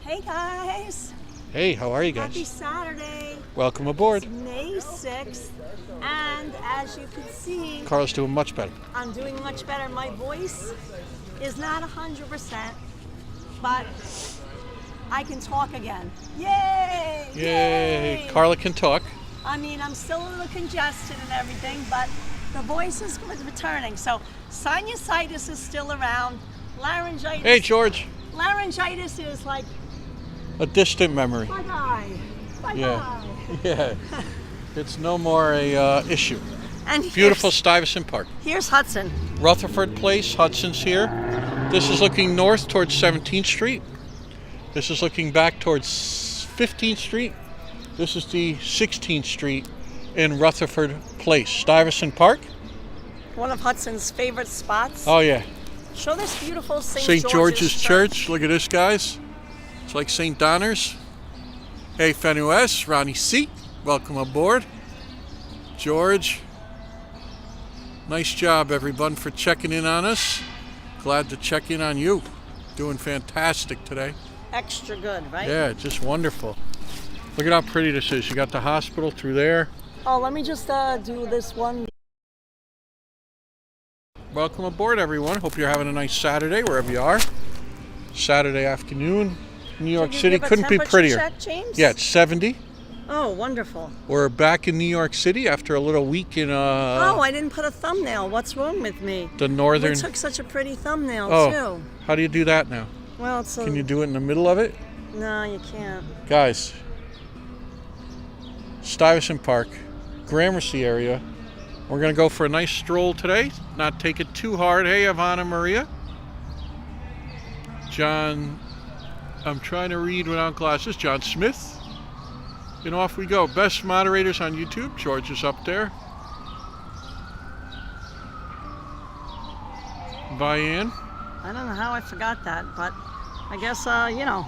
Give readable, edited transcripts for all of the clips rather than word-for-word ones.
Hey guys! Hey, how are you guys? Happy Saturday! Welcome aboard. It's May 6th, and as you can see, Karla's doing much better. I'm doing much better. My voice is not 100%, but I can talk again. Yay! Yay! Karla can talk. I mean, I'm still a little congested and everything, but the voice is returning. So sinusitis is still around. Laryngitis. Hey, George. Laryngitis is like a distant memory. bye-bye. Yeah. Yeah. It's no more a issue. And beautiful Stuyvesant Park. Here's Hudson. Rutherford Place, Hudson's here. This is looking north towards 17th Street. This is looking back towards 15th Street. This is the 16th Street in Rutherford Place. Stuyvesant Park. One of Hudson's favorite spots. Oh yeah. Show this beautiful St. George's Church. Look at this, guys. It's like St. Donner's. Hey, Fenues, Ronnie C. Welcome aboard. George. Nice job, everyone, for checking in on us. Glad to check in on you. Doing fantastic today. Extra good, right? Yeah, just wonderful. Look at how pretty this is. You got the hospital through there. Oh, let me just do this one. Welcome aboard, everyone. Hope you're having a nice Saturday wherever you are. Saturday afternoon, New York City couldn't be prettier. Check, James? Yeah, it's 70. Oh, wonderful. We're back in New York City after a little week in oh, I didn't put a thumbnail. What's wrong with me? The northern. We took such a pretty thumbnail too. How do you do that now? Well, it's Can you do it in the middle of it? No, you can't. Guys, Stuyvesant Park, Gramercy area. We're going to go for a nice stroll today. Not take it too hard. Hey, Ivana Maria. John, I'm trying to read without glasses. John Smith. And off we go. Best moderators on YouTube. George is up there. Vianne. I don't know how I forgot that, but I guess, you know,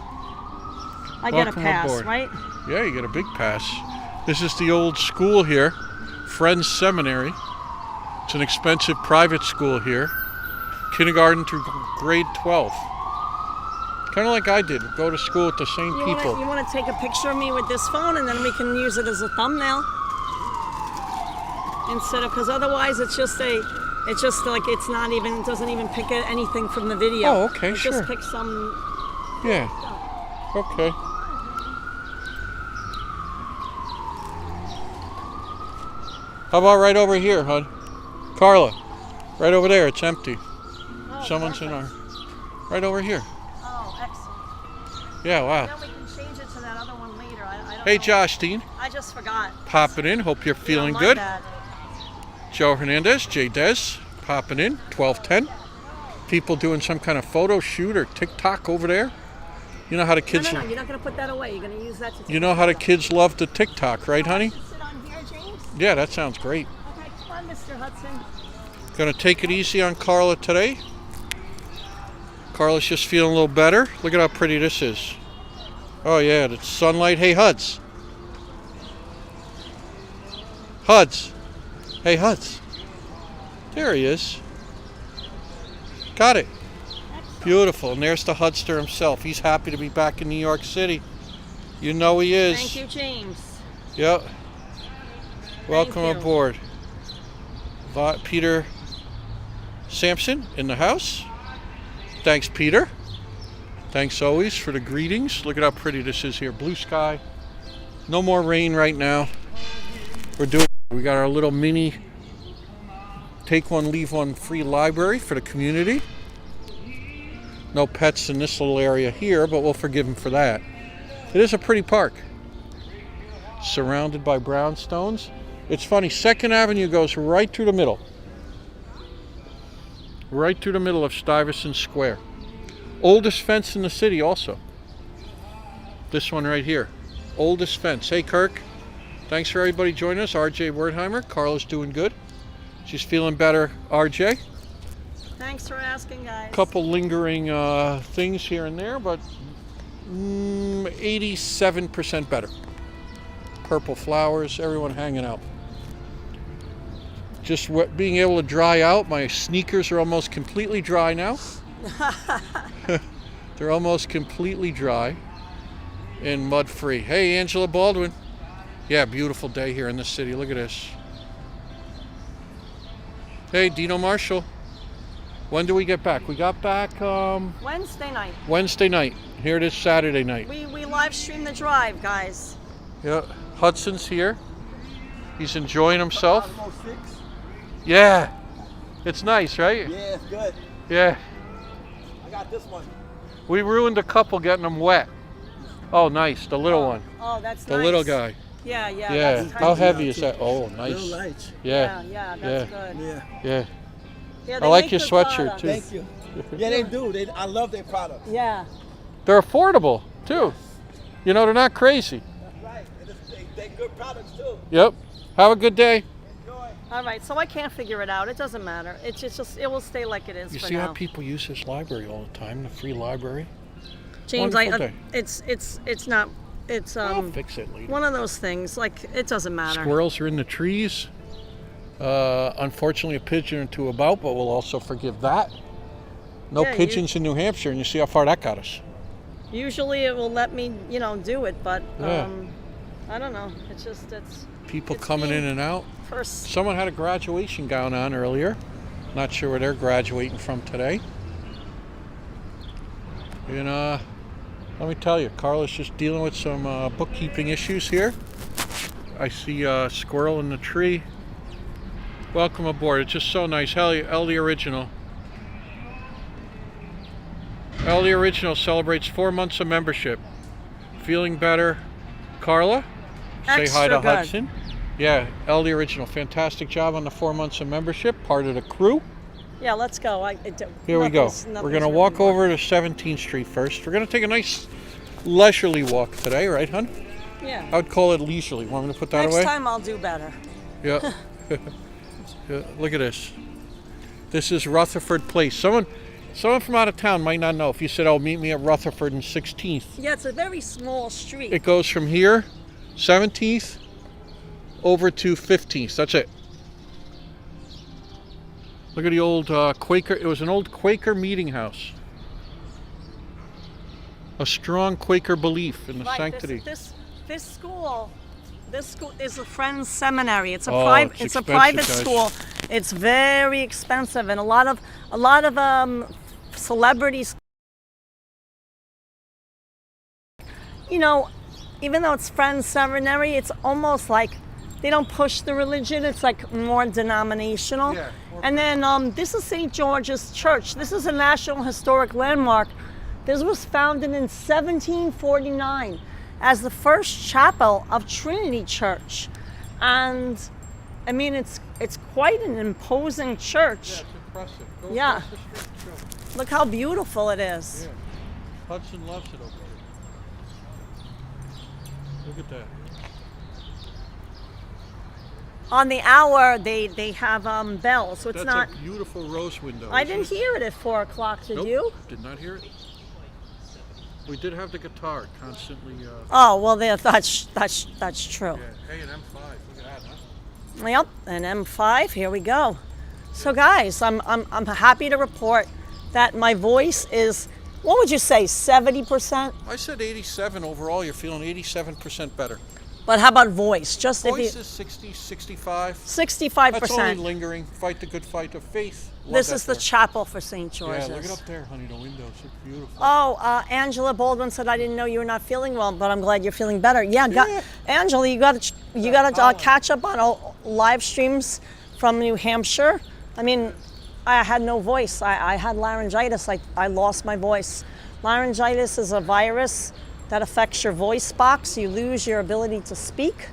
I get a pass, aboard. Right? Yeah, you get a big pass. This is the old school here. Friends Seminary. It's an expensive private school here. Kindergarten through grade 12. Kind of like I did. Go to school with the same people. You want to take a picture of me with this phone and then we can use it as a thumbnail? Instead of, because otherwise it's just like it's not even, it doesn't even pick anything from the video. Oh, okay, sure. It just picks some. Yeah. Okay. How about right over here, hon? Karla, right over there, it's empty. Oh, Someone's perfect. in our... Right over here. Oh, excellent. Yeah, wow. Then we can change it to that other one later. I don't Hey, know. Josh Dean. I just forgot. Popping in, hope you're feeling My good. bad. Joe Hernandez, J. Des, popping in, 1210. People doing some kind of photo shoot or TikTok over there. You know how the kids... No, you're not going to put that away. You're going to use that to take You know how the kids love the TikTok, right, honey? Sit on here, James? Yeah, that sounds great. Okay, come on, Mr. Hudson. Gonna take it easy on Karla today. Karla's just feeling a little better. Look at how pretty this is. Oh yeah, it's sunlight. Hey, Huds. Huds. Hey, Huds. There he is. Got it. Beautiful. And there's the Hudster himself. He's happy to be back in New York City. You know he is. Thank you, James. Yep. Welcome you. aboard. Peter Sampson in the house. Thanks, Peter. Thanks always for the greetings. Look at how pretty this is here. Blue sky. No more rain right now. We got our little mini take one, leave one free library for the community. No pets in this little area here, but we'll forgive them for that. It is a pretty park. Surrounded by brownstones. It's funny, 2nd Avenue goes right through the middle. Right through the middle of Stuyvesant Square. Oldest fence in the city also. This one right here. Oldest fence. Hey, Kirk. Thanks for everybody joining us. RJ Wertheimer. Karla's doing good. She's feeling better, RJ. Thanks for asking, guys. Couple lingering things here and there, but 87% better. Purple flowers, everyone hanging out. Just being able to dry out. My sneakers are almost completely dry now. They're almost completely dry. and mud-free. Hey, Angela Baldwin. Yeah, beautiful day here in the city. Look at this. Hey, Dino Marshall. When do we get back? We got back Wednesday night. Wednesday night. Here it is Saturday night. We live stream the drive, guys. Yeah, Hudson's here. He's enjoying himself. Almost 6. Yeah, it's nice, right? Yeah, it's good. Yeah. I got this one. We ruined a couple getting them wet. Oh, nice, the little one. Oh, that's The nice. little guy. Yeah, yeah. Yeah. That's How tiny. heavy is that? Oh, Real nice. light. Yeah. Yeah, that's good. Yeah. Yeah. Yeah, I they like make your good sweatshirt products. too. Thank you. Yeah, they do. I love their products. Yeah. They're affordable too. You know, they're not crazy. That's right. And they're good products too. Yep. Have a good day. Enjoy. All right, so I can't figure it out. It doesn't matter. It's just it will stay like it is You for see now. how people use this library all the time, the free library? James, Wonderful day. it's not it's I'll fix it later. one of those things. Like it doesn't matter. Squirrels are in the trees. Unfortunately, a pigeon or two about, but we'll also forgive that. No Yeah, pigeons in New Hampshire, and you see how far that got us. Usually it will let me, do it, but Yeah. I don't know. It's just People It's coming in being- and out. first. Someone had a graduation gown on earlier. Not sure where they're graduating from today. And let me tell you, Karla's just dealing with some bookkeeping issues here. I see a squirrel in the tree. Welcome aboard. It's just so nice. El the Original. El the Original celebrates 4 months of membership. Feeling better, Karla? Say hi to Extra good. Hudson. Yeah, El the Original. Fantastic job on the 4 months of membership. Part of the crew. Yeah, let's go. Here we go. nothing's We're going to really walk more. over to 17th Street first. We're going to take a nice leisurely walk today, right, hon? Yeah. I would call it leisurely. Want me to put that Next away? time I'll do better. Yeah. Yeah. Look at this. This is Rutherford Place. Someone from out of town might not know. If you said, "Oh, meet me at Rutherford and 16th," Yeah, it's a very small street. it goes from here, 17th, over to 15th. That's it. Look at the old Quaker. It was an old Quaker meeting house. A strong Quaker belief in the Right, sanctity. This school is a Friends Seminary. It's a Oh, private. it's It's a expensive, private guys. school. It's very expensive, and a lot of celebrities. Even though it's Friends Seminary, it's almost like they don't push the religion. It's like more denominational. Yeah, more- And then this is St. George's Church. This is a National Historic Landmark. This was founded in 1749 as the first chapel of Trinity Church. And I mean, it's quite an imposing church. Yeah, it's impressive. Go Yeah. across the street, show. Look how beautiful it is. Yeah. Hudson loves it over there. Look at that. On the hour, they have bells, so it's That's not. a beautiful rose window. I isn't didn't it? hear it at 4 o'clock. Did Nope, you? did not hear it. We did have the guitar constantly. Oh well, that's true. Yeah. Hey, an M5. Look at that, huh? Yep, an M5. Here we go. So guys, I'm happy to report that my voice is. What would you say? 70%. I said 87 overall. You're feeling 87% better. But how about voice? Just if Voice you is 60, 65. 65%. That's only lingering. Fight the good fight of faith. Love This that is the there. chapel for St. Yeah, George's. look it up there, honey. The windows look beautiful. Oh, Angela Baldwin said I didn't know you were not feeling well, but I'm glad you're feeling better. Yeah, Yeah. Angela, you got to catch up on all live streams from New Hampshire. I mean, I had no voice. I had laryngitis. I lost my voice. Laryngitis is a virus that affects your voice box. You lose your ability to speak,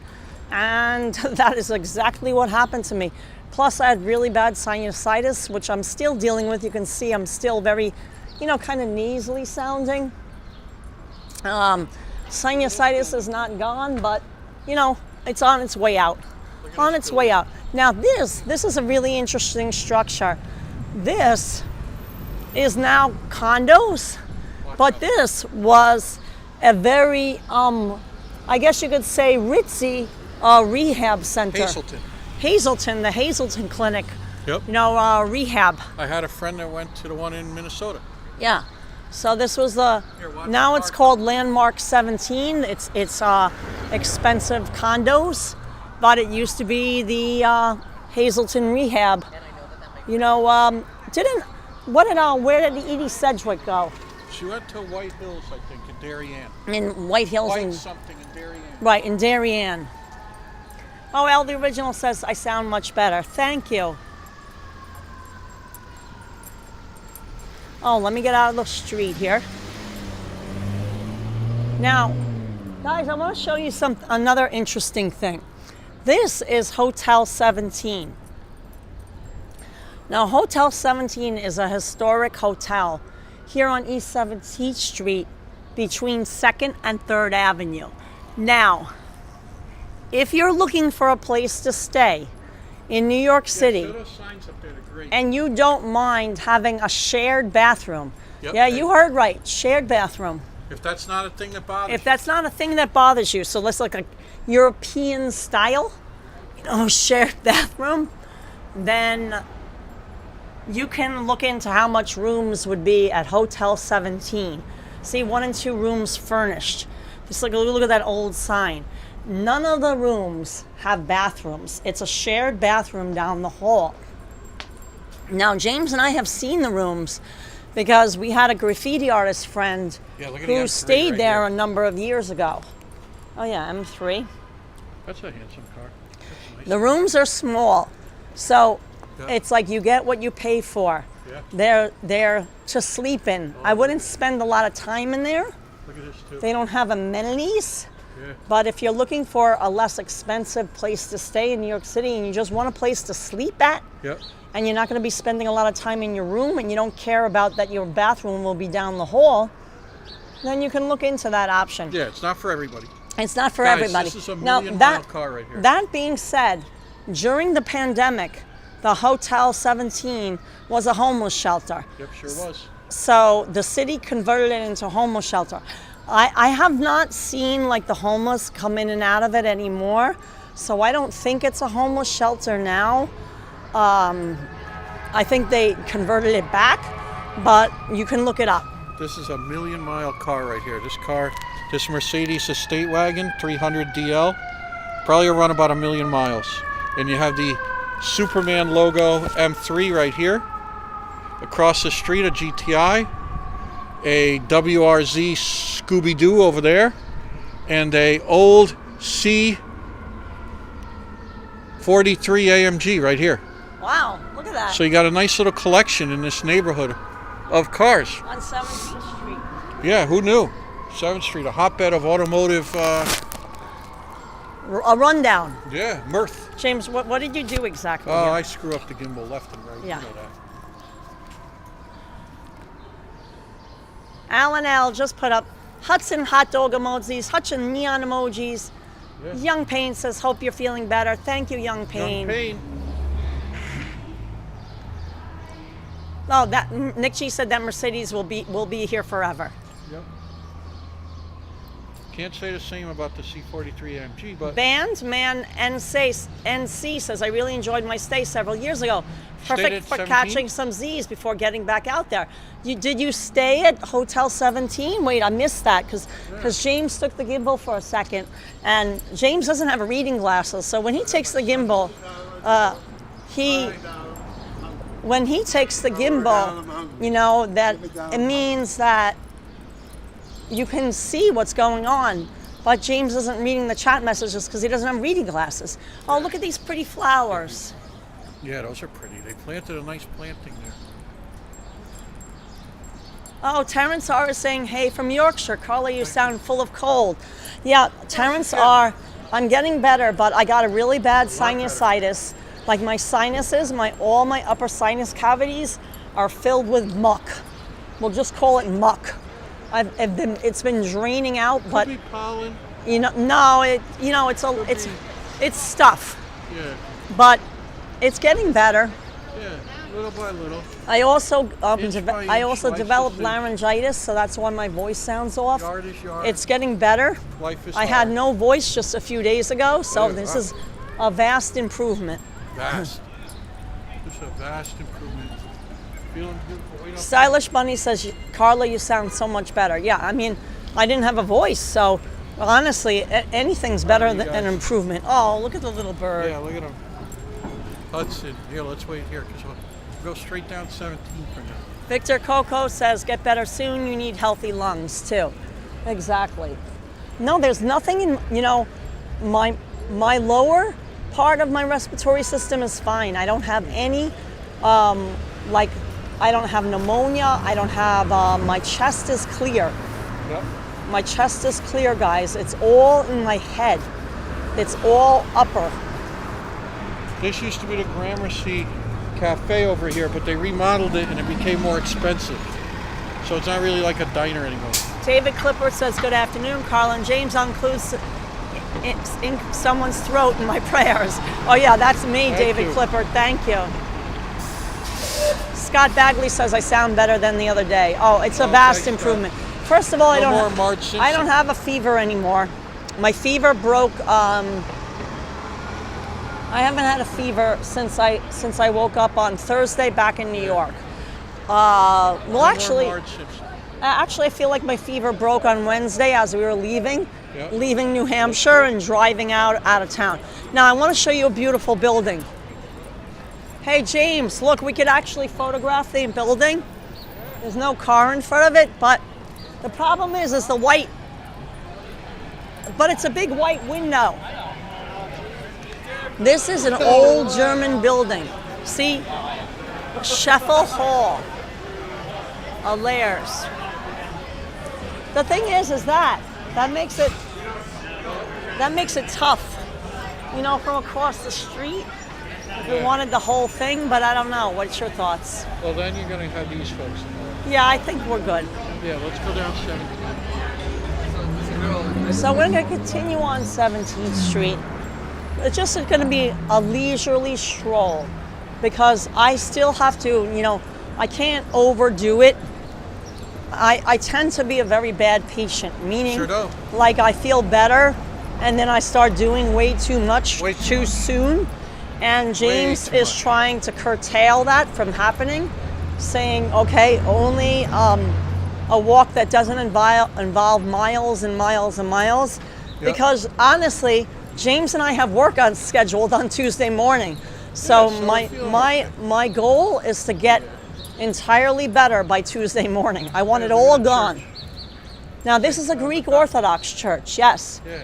and that is exactly what happened to me. Plus, I had really bad sinusitis, which I'm still dealing with. You can see I'm still very, kind of nasally sounding. Sinusitis is not gone, but, it's on its way out. On its way out. Now, this is a really interesting structure. This is now condos, but this was a very, I guess you could say, ritzy rehab center. Hazelton. The Hazelton Clinic. Yep. Rehab. I had a friend that went to the one in Minnesota. Yeah. So this was the, Here, watch now the it's park. called Landmark 17. It's expensive condos, but it used to be the Hazelton Rehab. You know, where did Edie Sedgwick go? She went to White Hills, I think, in Darien. In White Hills. White something in Darien. Right, in Darien. Oh, well, the original says I sound much better. Thank you. Oh, let me get out of the street here. Now, guys, I want to show you another interesting thing. This is Hotel 17. Now, Hotel 17 is a historic hotel here on East 17th Street between 2nd and 3rd Avenue. Now, if you're looking for a place to stay in New York City, Those signs up there are great. and you don't mind having a shared bathroom, Yep. yeah, you heard right, shared bathroom. If that's not a thing that bothers If that's not a thing that bothers you, so let's look like European style, shared bathroom, then you can look into how much rooms would be at Hotel 17. See, 1 and 2 rooms furnished. Just look at that old sign. None of the rooms have bathrooms. It's a shared bathroom down the hall. Now, James and I have seen the rooms because we had a graffiti artist friend Yeah, look at the who M3 stayed right there here. a number of years ago. Oh yeah, M3. That's a handsome car. That's nice. The rooms are small, so Yeah. it's like you get what you pay for. Yeah. They're to sleep in. I wouldn't spend a lot of time in there. Look at this too. They don't have amenities. Yeah. But if you're looking for a less expensive place to stay in New York City and you just want a place to sleep at, Yep. and you're not going to be spending a lot of time in your room and you don't care about that your bathroom will be down the hall, then you can look into that option. Yeah, it's not for everybody. It's not for Guys, everybody. this is a Now, million-mile car right here. That being said, during the pandemic, the Hotel 17 was a homeless shelter. Yep, sure was. So the city converted it into a homeless shelter. I have not seen like the homeless come in and out of it anymore. So I don't think it's a homeless shelter now. I think they converted it back, but you can look it up. This is a million-mile car right here. This Mercedes Estate Wagon 300 DL, probably run about 1 million miles. And you have the Superman logo M3 right here. Across the street, a GTI, a WRZ Scooby-Doo over there, and a old C43 AMG right here. Wow, look at that. So you got a nice little collection in this neighborhood of cars. On 17th Street. Yeah, who knew? 7th Street, a hotbed of automotive, A rundown. mirth. James, what did you do exactly? Oh, here? I screw up the gimbal left and right. Yeah. You know that. Alan L just put up Hudson hot dog emojis, Hudson neon emojis. Yeah. Young Payne says, hope you're feeling better. Thank you, Young Payne. Young Payne. Oh, Nick G said that Mercedes will be here forever. Yep. Can't say the same about the C43 AMG, but Bandman NC says, I really enjoyed my stay several years ago. Stayed Perfect at for 17? catching some Z's before getting back out there. Did you stay at Hotel 17? Wait, I missed that because James took the gimbal for a second, and James doesn't have reading glasses, so when he takes the gimbal, when he takes the gimbal, that it means that you can see what's going on. But James isn't reading the chat messages because he doesn't have reading glasses. Oh, look at these pretty flowers. yeah, those are pretty. They planted a nice planting there. Oh, Terrence R is saying, hey, from Yorkshire. Carla, you sound full of cold. Yeah, Terrence R, I'm getting better, but I got a really bad sinusitis. Like my sinuses, all my upper sinus cavities are filled with muck. We'll just call it muck. It's been draining out, but Could be pollen. it's stuff. Yeah, But it's getting better. yeah, little by little. I also Inch by inch, developed life is laryngitis, so that's why my voice sounds off. Yard is yard. It's getting better. Life is I had hard. no voice just a few days ago, so Oh, this wow. is a vast improvement. Vast. This is a vast improvement. Feeling beautiful. Wait up. Stylish Bunny says, Carla, you sound so much better. Yeah, I mean, I didn't have a voice, so honestly, anything's better than an improvement. Oh, look at the little bird. Yeah, look at him. Hudson. Here, let's wait here because we'll go straight down 17 from now. Victor Coco says, get better soon. You need healthy lungs, too. Exactly. No, there's nothing in, my lower part of my respiratory system is fine. I don't have any, I don't have pneumonia. I don't have, my chest is clear. Yep. My chest is clear, guys. It's all in my head. It's all upper. This used to be the Gramercy Cafe over here, but they remodeled it and it became more expensive. So it's not really like a diner anymore. David Clipper says, good afternoon, Carla and James. I'll include in someone's throat in my prayers. Oh yeah, that's me, David Clipper. Thank you. Scott Bagley says, I sound better than the other day. Oh, it's a vast improvement. First of all, I don't have a fever anymore. My fever broke. I haven't had a fever since I woke up on Thursday back in New York. Well, actually, I feel like my fever broke on Wednesday as we were leaving New Hampshire and driving out of town. Now I want to show you a beautiful building. Hey James, look, we could actually photograph the building. There's no car in front of it, but the problem is the white. But it's a big white window. This is an old German building. See, Scheffel Hall, Allairs. The thing is that makes it tough. From across the street. If we wanted the whole thing, but I don't know. What's your thoughts? Well, then you're going to have these folks. Yeah, I think we're good. Yeah, let's go down 17. So we're going to continue on 17th Street. It's just going to be a leisurely stroll because I still have to, I can't overdo it. I tend to be a very bad patient, meaning like I feel better and then I start doing way too much too soon. And James is trying to curtail that from happening, saying, okay, only a walk that doesn't involve miles and miles and miles. Yep. Because honestly, James and I have work scheduled on Tuesday morning. So my goal is to get entirely better by Tuesday morning. I want it all gone. Now this is a Greek Orthodox church, yes. Yeah.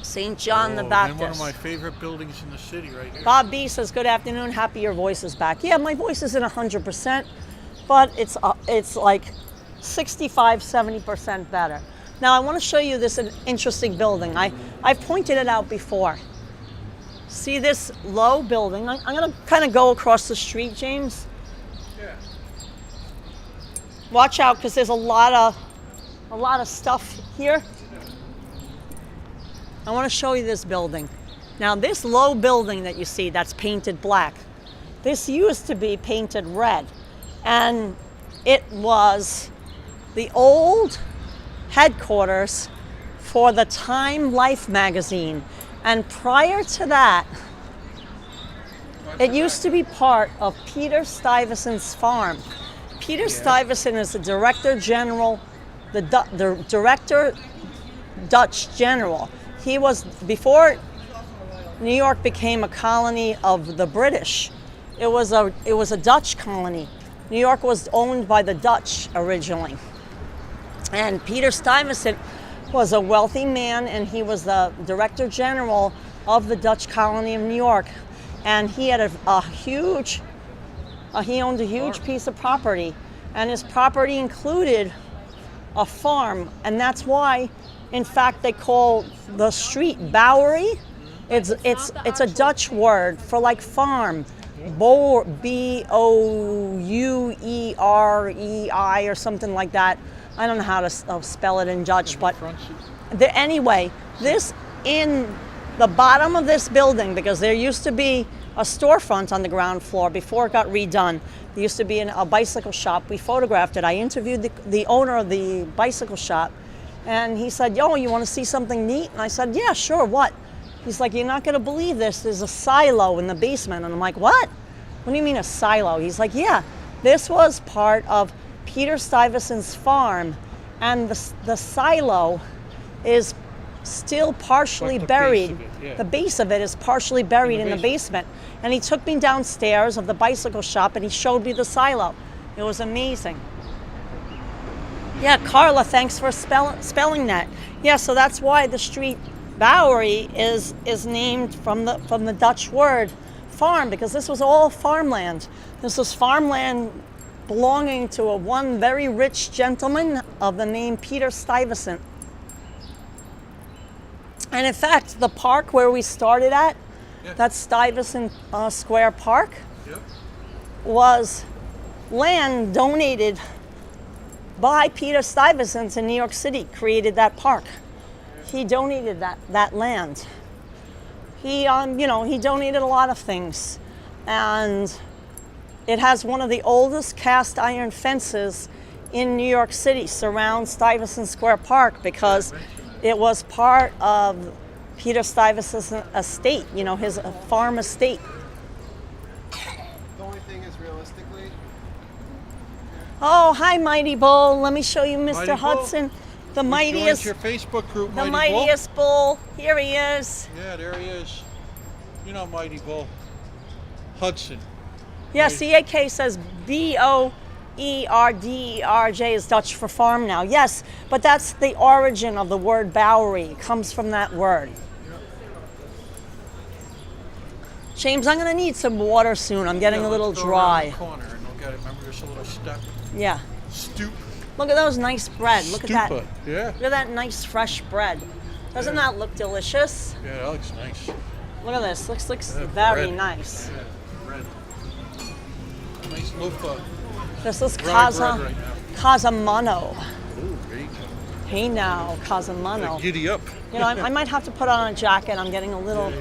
St. John the Baptist. One of my favorite buildings in the city right here. Bob B says, good afternoon, happy your voice is back. Yeah, my voice isn't 100%, but it's like 65, 70% better. Now I want to show you this interesting building. I've pointed it out before. See this low building? I'm going to kind of go across the street, James. Yeah. Watch out, because there's a lot of stuff here. I want to show you this building. Now this low building that you see that's painted black, this used to be painted red. And it was the old headquarters for the Time Life magazine. And prior to that, it used to be part of Peter Stuyvesant's farm. Peter Stuyvesant is the Director General, the Director Dutch General. He was, before New York became a colony of the British, it was a Dutch colony. New York was owned by the Dutch originally. And Peter Stuyvesant was a wealthy man, and he was the Director General of the Dutch colony of New York. And he had he owned a huge piece of property, and his property included a farm, and that's why, in fact, they call the street Bowery. It's a Dutch word for like farm, B-O-U-E-R-E-I or something like that. I don't know how to spell it in Dutch, but anyway, this in the bottom of this building, because there used to be a storefront on the ground floor before it got redone. There used to be a bicycle shop. We photographed it. I interviewed the owner of the bicycle shop, and he said, yo, you want to see something neat? And I said, yeah, sure, what? He's like, you're not going to believe this. There's a silo in the basement. And I'm like, what? what do you mean a silo? He's like, yeah, this was part of Peter Stuyvesant's farm, and the silo is still partially Like the base buried. of it, yeah. The base of it is partially buried in the basement. And he took me downstairs of the bicycle shop and he showed me the silo. It was amazing. Yeah, Carla, thanks for spelling that. Yeah, so that's why the street Bowery is named from the Dutch word farm, because this was all farmland. This was farmland belonging to one very rich gentleman of the name Peter Stuyvesant. And in fact, the park where we started at, that Stuyvesant Square Park, was land donated by Peter Stuyvesant in New York City, created that park. He donated that land. He, he donated a lot of things. And it has one of the oldest cast iron fences in New York City, surrounds Stuyvesant Square Park, because it was part of Peter Stuyvesant's estate, his farm estate. The only thing is realistically, Oh, hi, Mighty Bull. Let me show you Mr. Mighty Bull. Hudson, the Joined mightiest, your Facebook group, the Mighty Bull. mightiest bull. Here he is. Yeah, there he is. You know Mighty Bull. Hudson. Yeah, CAK says BOERDERJ is Dutch for farm now. Yes, but that's the origin of the word Bowery. It comes from that word. James, I'm going to need some water soon. I'm getting a little Let's go around the dry. corner and look at it. Remember, there's a little step. Yeah. Stoop. Look at those nice bread. Look at that. Stupa. Yeah. Look at that nice fresh bread. Doesn't that look delicious? Yeah, that looks nice. Look at this. Looks Yeah, very bread. nice. Yeah, bread. Nice loaf of This is rye bread right now. Casamano. Ooh, there you go. Hey now, Casamano. Giddy up. I might have to put on a jacket. I'm getting a little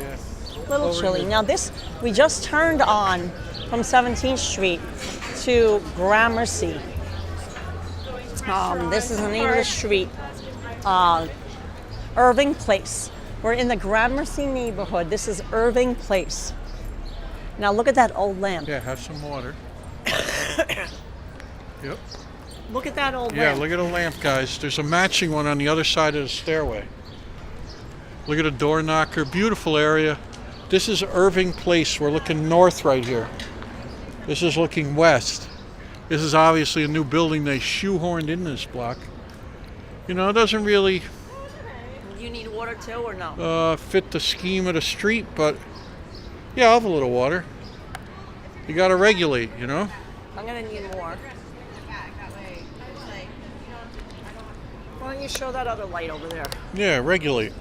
Over chilly. here. Now we just turned on from 17th Street to Gramercy. This is the name of the street, Irving Place. We're in the Gramercy neighborhood. This is Irving Place. Now look at that old lamp. Yeah, have some water. Yep. Look at that old Yeah, lamp. look at a lamp, guys. There's a matching one on the other side of the stairway. Look at a door knocker. Beautiful area. This is Irving Place. We're looking north right here. This is looking west. This is obviously a new building they shoehorned in this block. It doesn't really You need water too or no? fit the scheme of the street, but yeah, I'll have a little water. You got to regulate, I'm gonna need more. Why don't you show that other light over there? Yeah, regulate.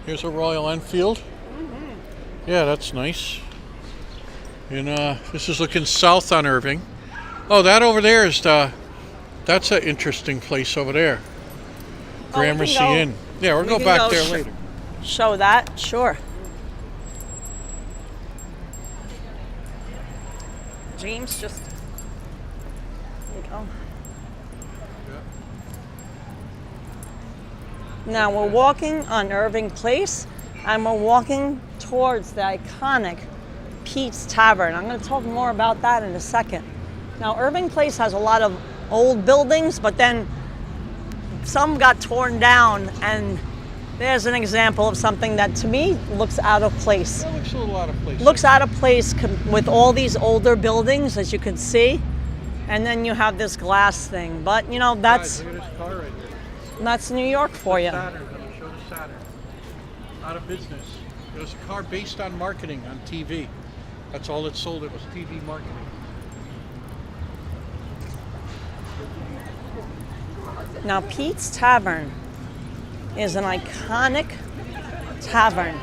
Here's a Royal Enfield. Yeah, that's nice. And this is looking south on Irving. Oh, that over there is that's an interesting place over there. Oh, we can Gramercy go- Inn. Yeah, we'll we go can back go there sh- later. Show that? Sure. James, just. There you go. Now we're walking on Irving Place, and we're walking towards the iconic Pete's Tavern. I'm going to talk more about that in a second. Now, Irving Place has a lot of old buildings, but then some got torn down, and there's an example of something that to me looks out of place. That looks a little out of place. Looks out of place with all these older buildings, as you can see, and then you have this glass thing. But Guys, look at this car right there. that's New York for you. Saturn. Let me show the Saturn. Out of business. It was a car based on marketing on TV. That's all it sold. It was TV marketing. Now, Pete's Tavern is an iconic tavern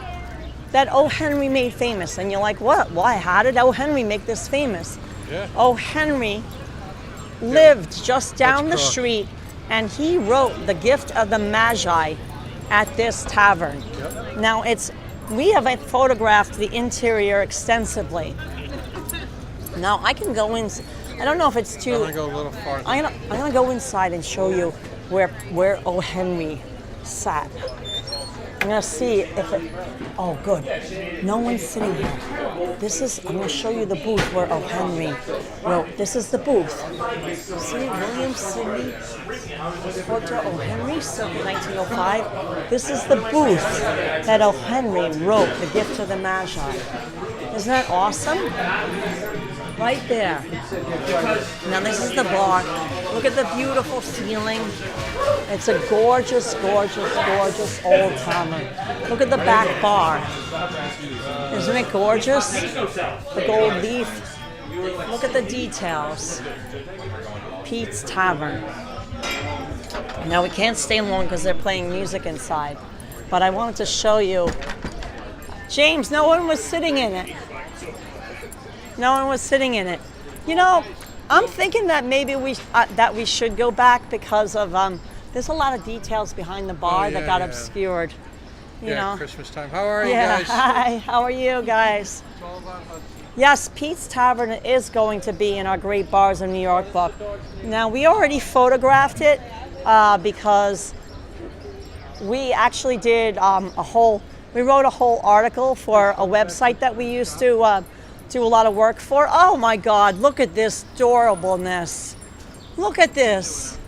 that O. Henry made famous. And you're like, what? Why? How did O. Henry make this famous? Yeah. O. Henry lived just down the Let's cross. street, and he wrote The Gift of the Magi at this tavern. Yep. Now, we have photographed the interior extensively. Now, I can go in. I don't know if it's I'm too. gonna go a little farther. I'm gonna go inside and show you where O. Henry sat. I'm gonna see if it, oh good. No one's sitting here. I'm gonna show you the booth where O. Henry wrote. This is the booth. See, William Sidney Porter O. Henry, so 1905. This is the booth that O. Henry wrote, The Gift to the Magi. Isn't that awesome? Right there. Now this is the bar. Look at the beautiful ceiling. It's a gorgeous, gorgeous, gorgeous old tavern. Look at the back bar. Isn't it gorgeous? The gold leaf. Look at the details. Pete's Tavern. Now we can't stay long because they're playing music inside. But I wanted to show you. James, no one was sitting in it. No one was sitting in it. You know, I'm thinking that maybe we should go back because of there's a lot of details behind the bar that got obscured. You know, Christmas time. How are you yeah, guys? hi. How are you guys? It's all about Hudson. Yes, Pete's Tavern is going to be in our Great Bars of New York book. Now we already photographed it because we actually did we wrote a whole article for a website that we used to do a lot of work for. Oh my God, look at this adorableness. Look at this.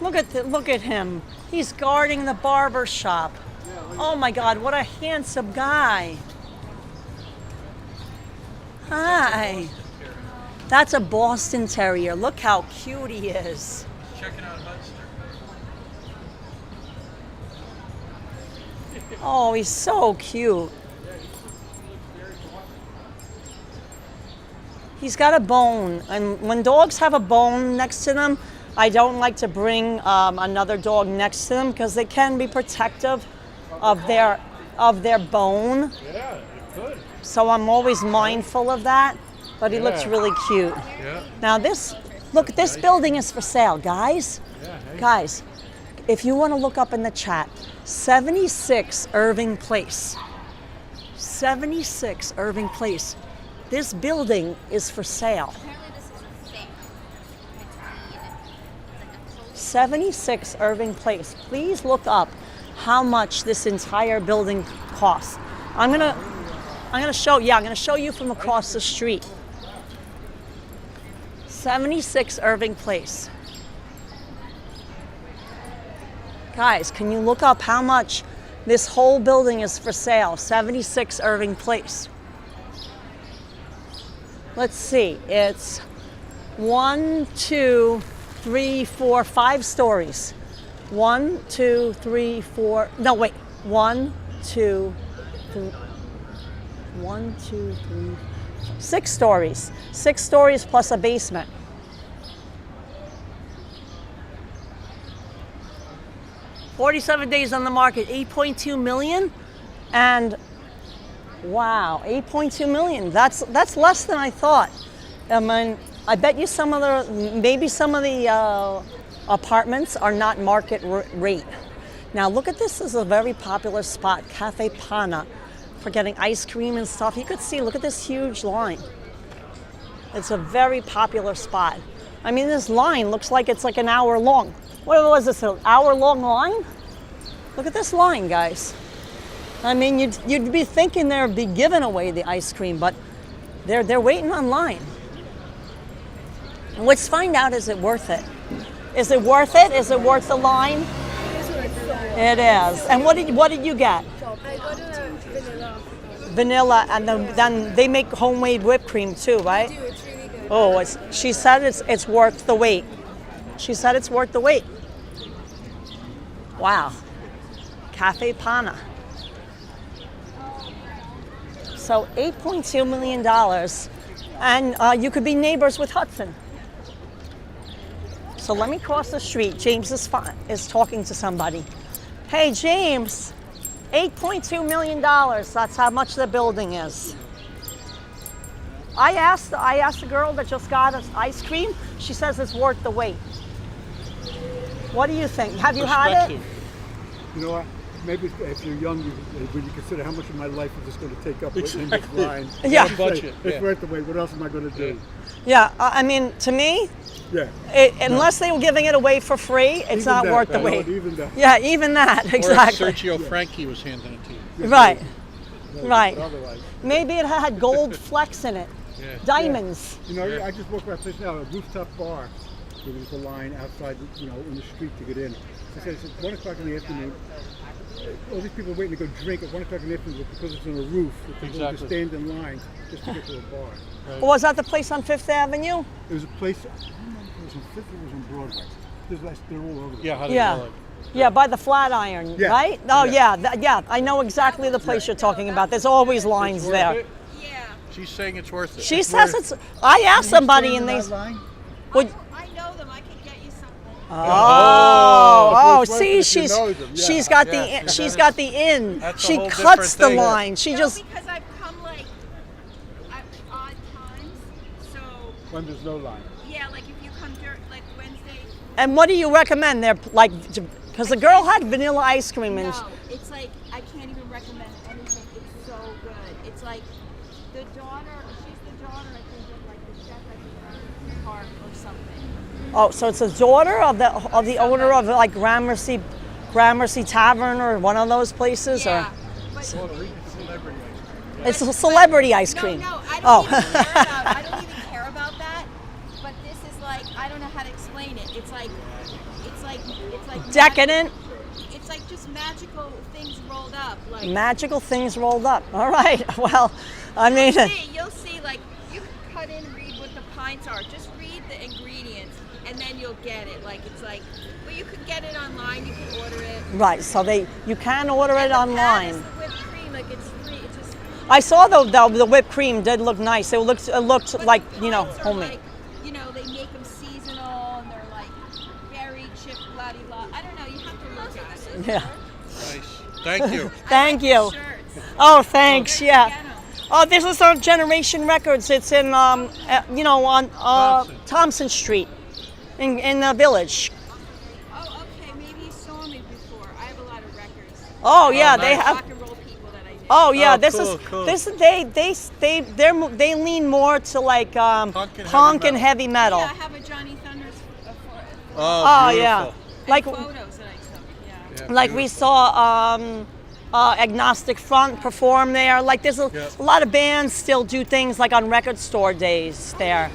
Look at him. He's guarding the barber shop. Oh my God, what a handsome guy. Hi. That's a Boston Terrier. Look how cute he is. Checking out Hudson. Oh, he's so cute. He's got a bone, and when dogs have a bone next to them, I don't like to bring another dog next to them because they can be protective of their bone. Yeah, it could. So I'm always mindful of that. But he looks really cute. Yeah. Now this building is for sale, guys. Yeah, hey. Guys, if you want to look up in the chat, 76 Irving Place. 76 Irving Place. This building is for sale. 76 Irving Place. Please look up how much this entire building costs. I'm gonna show you from across the street. 76 Irving Place. Guys, can you look up how much this whole building is for sale? 76 Irving Place. Let's see, it's 1, 2, 3, 4, 5 stories. 1, 2, 3, 4, no wait, 1, 2, 3, 1, 2, 3, 6 stories. 6 stories plus a basement. $47 days on the market, 8.2 million, and wow, 8.2 million. That's less than I thought. I mean, I bet you maybe some of the apartments are not market rate. Now look at this. This is a very popular spot, Cafe Pana, for getting ice cream and stuff. You could see, look at this huge line. It's a very popular spot. I mean, this line looks like it's like an hour long. What was this, an hour-long line? Look at this line, guys. I mean, you'd be thinking they'd be giving away the ice cream, but they're waiting online. And let's find out, is it worth it? Is it worth it? Is it worth the line? It is. And what did you get? I got a vanilla. Vanilla, and then they make homemade whipped cream too, right? Dude, it's really good. Oh, she said it's worth the wait. She said it's worth the wait. Wow. Cafe Pana. So $8.2 million, and you could be neighbors with Hudson. So let me cross the street. James is talking to somebody. Hey, James, $8.2 million. That's how much the building is. I asked the girl that just got us ice cream. She says it's worth the wait. What do you think? Have you had it? You know what? maybe if you're young, when you consider how much of my life is this going to take up in this line. Yeah. Say, Budget, it's yeah. worth the wait. What else am I going to do? Yeah, I mean, to me, Yeah. unless they were giving it away for free, it's Even not that, worth the I know wait. it, even that. Yeah, even that, Or exactly. if Sergio Franchi was handing it to you. Right, No, right. but otherwise, Maybe it had gold flecks in it, Yeah. diamonds. you know, Yeah. I just walked by a place now, a rooftop bar. There was a line outside, you know, in the street to get in. I said, it's 1 o'clock in the afternoon. All these people are waiting to go drink at 1 o'clock in the afternoon because it's on a roof. People just Exactly. stand in line just to get to a bar. Was that the place on Fifth Avenue? There was a place, I don't remember if it was on Fifth or it was on Broadway. They're all over the Yeah, how do Yeah. you know it? Yeah, by the Flatiron, Yeah. right? Oh, Yeah. yeah, I know exactly the place you're talking about. There's always lines Worth there. it? Yeah. She's saying it's worth it. She says it's. I asked somebody and they. line? Would, I know them. I can get you something. oh, it's worth see, it if you know them, yeah. she's got Yeah, the so she's that got the in. that's a She whole cuts the different thing. line. She No, just. because I've come like at odd times. So When there's no line. yeah, like if you come like Wednesday. And what do you recommend? They're like, because the girl had vanilla ice cream and. No, it's like I can't even recommend anything. It's so good. It's like the daughter. She's the daughter, I think, of like the chef at the park or something. Oh, so it's a daughter of the owner of like Gramercy Tavern or one of those places, Yeah, or but it's a celebrity ice cream. No, I don't Oh. even care about. I don't even care about that. But this is like I don't know how to explain it. It's like Decadent, It's like just magical things rolled up. Like magical things rolled up. All right. Well, I mean, you'll see. Like you can cut in, read what the pints are. Just read the ingredients, and then you'll get it. Like it's like, well, you can get it online. You can order it. right. So you can order it And the pan online. is the whipped cream. Like it's free. It's just. I saw the whipped cream did look nice. It looked But like the pints are homemade. Like, they make them seasonal, and they're like very chip, blah de blah. I don't know. You have to look at it. Yeah. Nice. Thank you. Thank I you. like the shirts. Oh, thanks. Where'd you Yeah. get 'em? Oh, this is on Generation Records. It's in on Thompson. Thompson Street, in the Village. Oh, okay. Maybe you saw me before. I have a lot of records. Oh yeah, they nice. have. Rock and roll people that I know. Oh yeah, Oh, this cool, is cool. this they lean more to like Punk and heavy metal. heavy metal. Yeah, I have a Johnny Thunders Oh yeah, beautiful. like photos that I took. Yeah. Yeah, like we saw Agnostic Front perform there. Like there's a Yep. lot of bands still do things like on record store days there.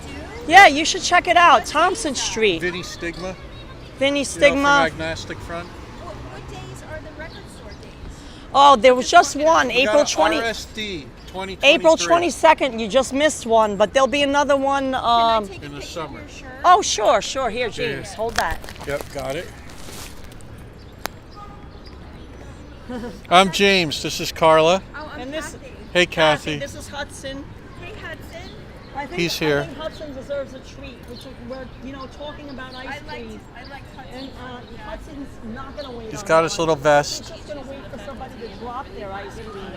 Do? Yeah, you should check it out. Thompson Street, Vinny Stigma. Vinny You know, Stigma. from Agnostic Front. What days are the record store days? Oh, there was just one, We April got a 20. RSD 2023. April 22nd, you just missed one, but there'll be another one. Can I take in a the picture summer. of your shirt? Oh, sure. Here, James, hold that. Yep, got it. I'm James. This is Carla. Oh, I'm And this- Kathy. Hey, Kathy. This is Hudson. Hey, Hudson. I think, He's here. I think Hudson deserves a treat, which is, we're talking about ice cream. I like Hudson. And Hudson's not going to wait. He's on got that his one. little He's vest. just going to wait for somebody to drop their ice cream.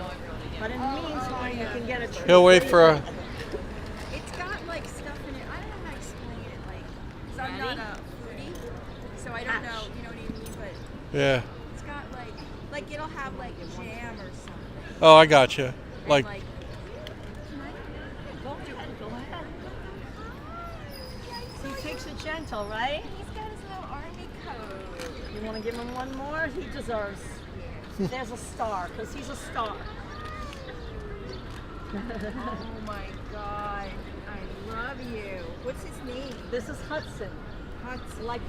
But in the meantime, you can get a treat. He'll wait for a. It's got like stuff in it. I don't know how to explain it. Like, cause I'm not a foodie, so I don't know. You know what I mean? But Yeah. it's got like it'll have like jam or something. Oh, I got you. And, Like, Can I? Go ahead. He takes it gentle, right? He's got his little army coat. You want to give him one more? He deserves. There's a star, because he's a star. Oh my God, I love you. What's his name? This is Hudson. Hudson. Like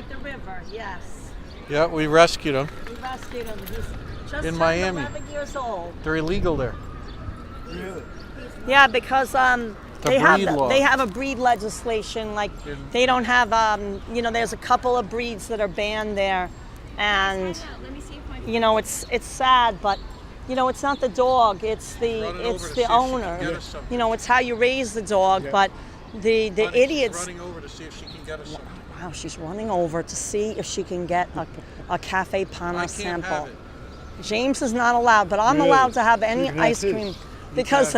the river, yes. yeah, we rescued him. We rescued him. He's just In turned Miami. 11 years old. They're illegal there. Yeah, because they breed law. have a breed legislation. Like they don't have there's a couple of breeds that are banned there, and Find out. Let me see if my it's sad, but it's not the dog, it's Brought it over it's to see the if she can owner. get us something. It's how you raise the dog, but the Honey, she's idiots. running over to see if she can get us something. Wow, she's running over to see if she can get a cafe pana I can't sample. have it. James is not allowed, but I'm Really? allowed to have You any can have ice his. cream because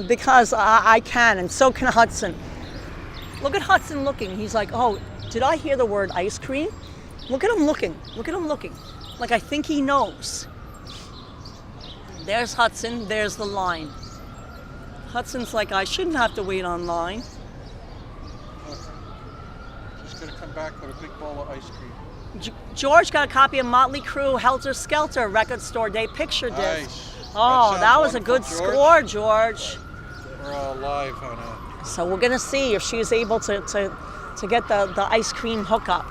because I can, and so can Hudson. Look at Hudson looking. He's like, oh, did I hear the word ice cream? Look at him looking. Look at him looking. Like I think he knows. There's Hudson, there's the line. Hudson's like, I shouldn't have to wait online. Just gonna come back with a big bowl of ice cream. George got a copy of Motley Crue Helter Skelter Record Store Day picture disc. Nice. Oh, that was a wonderful, good score, George. We're all live on a. So we're gonna see if she's able to get the ice cream hookup.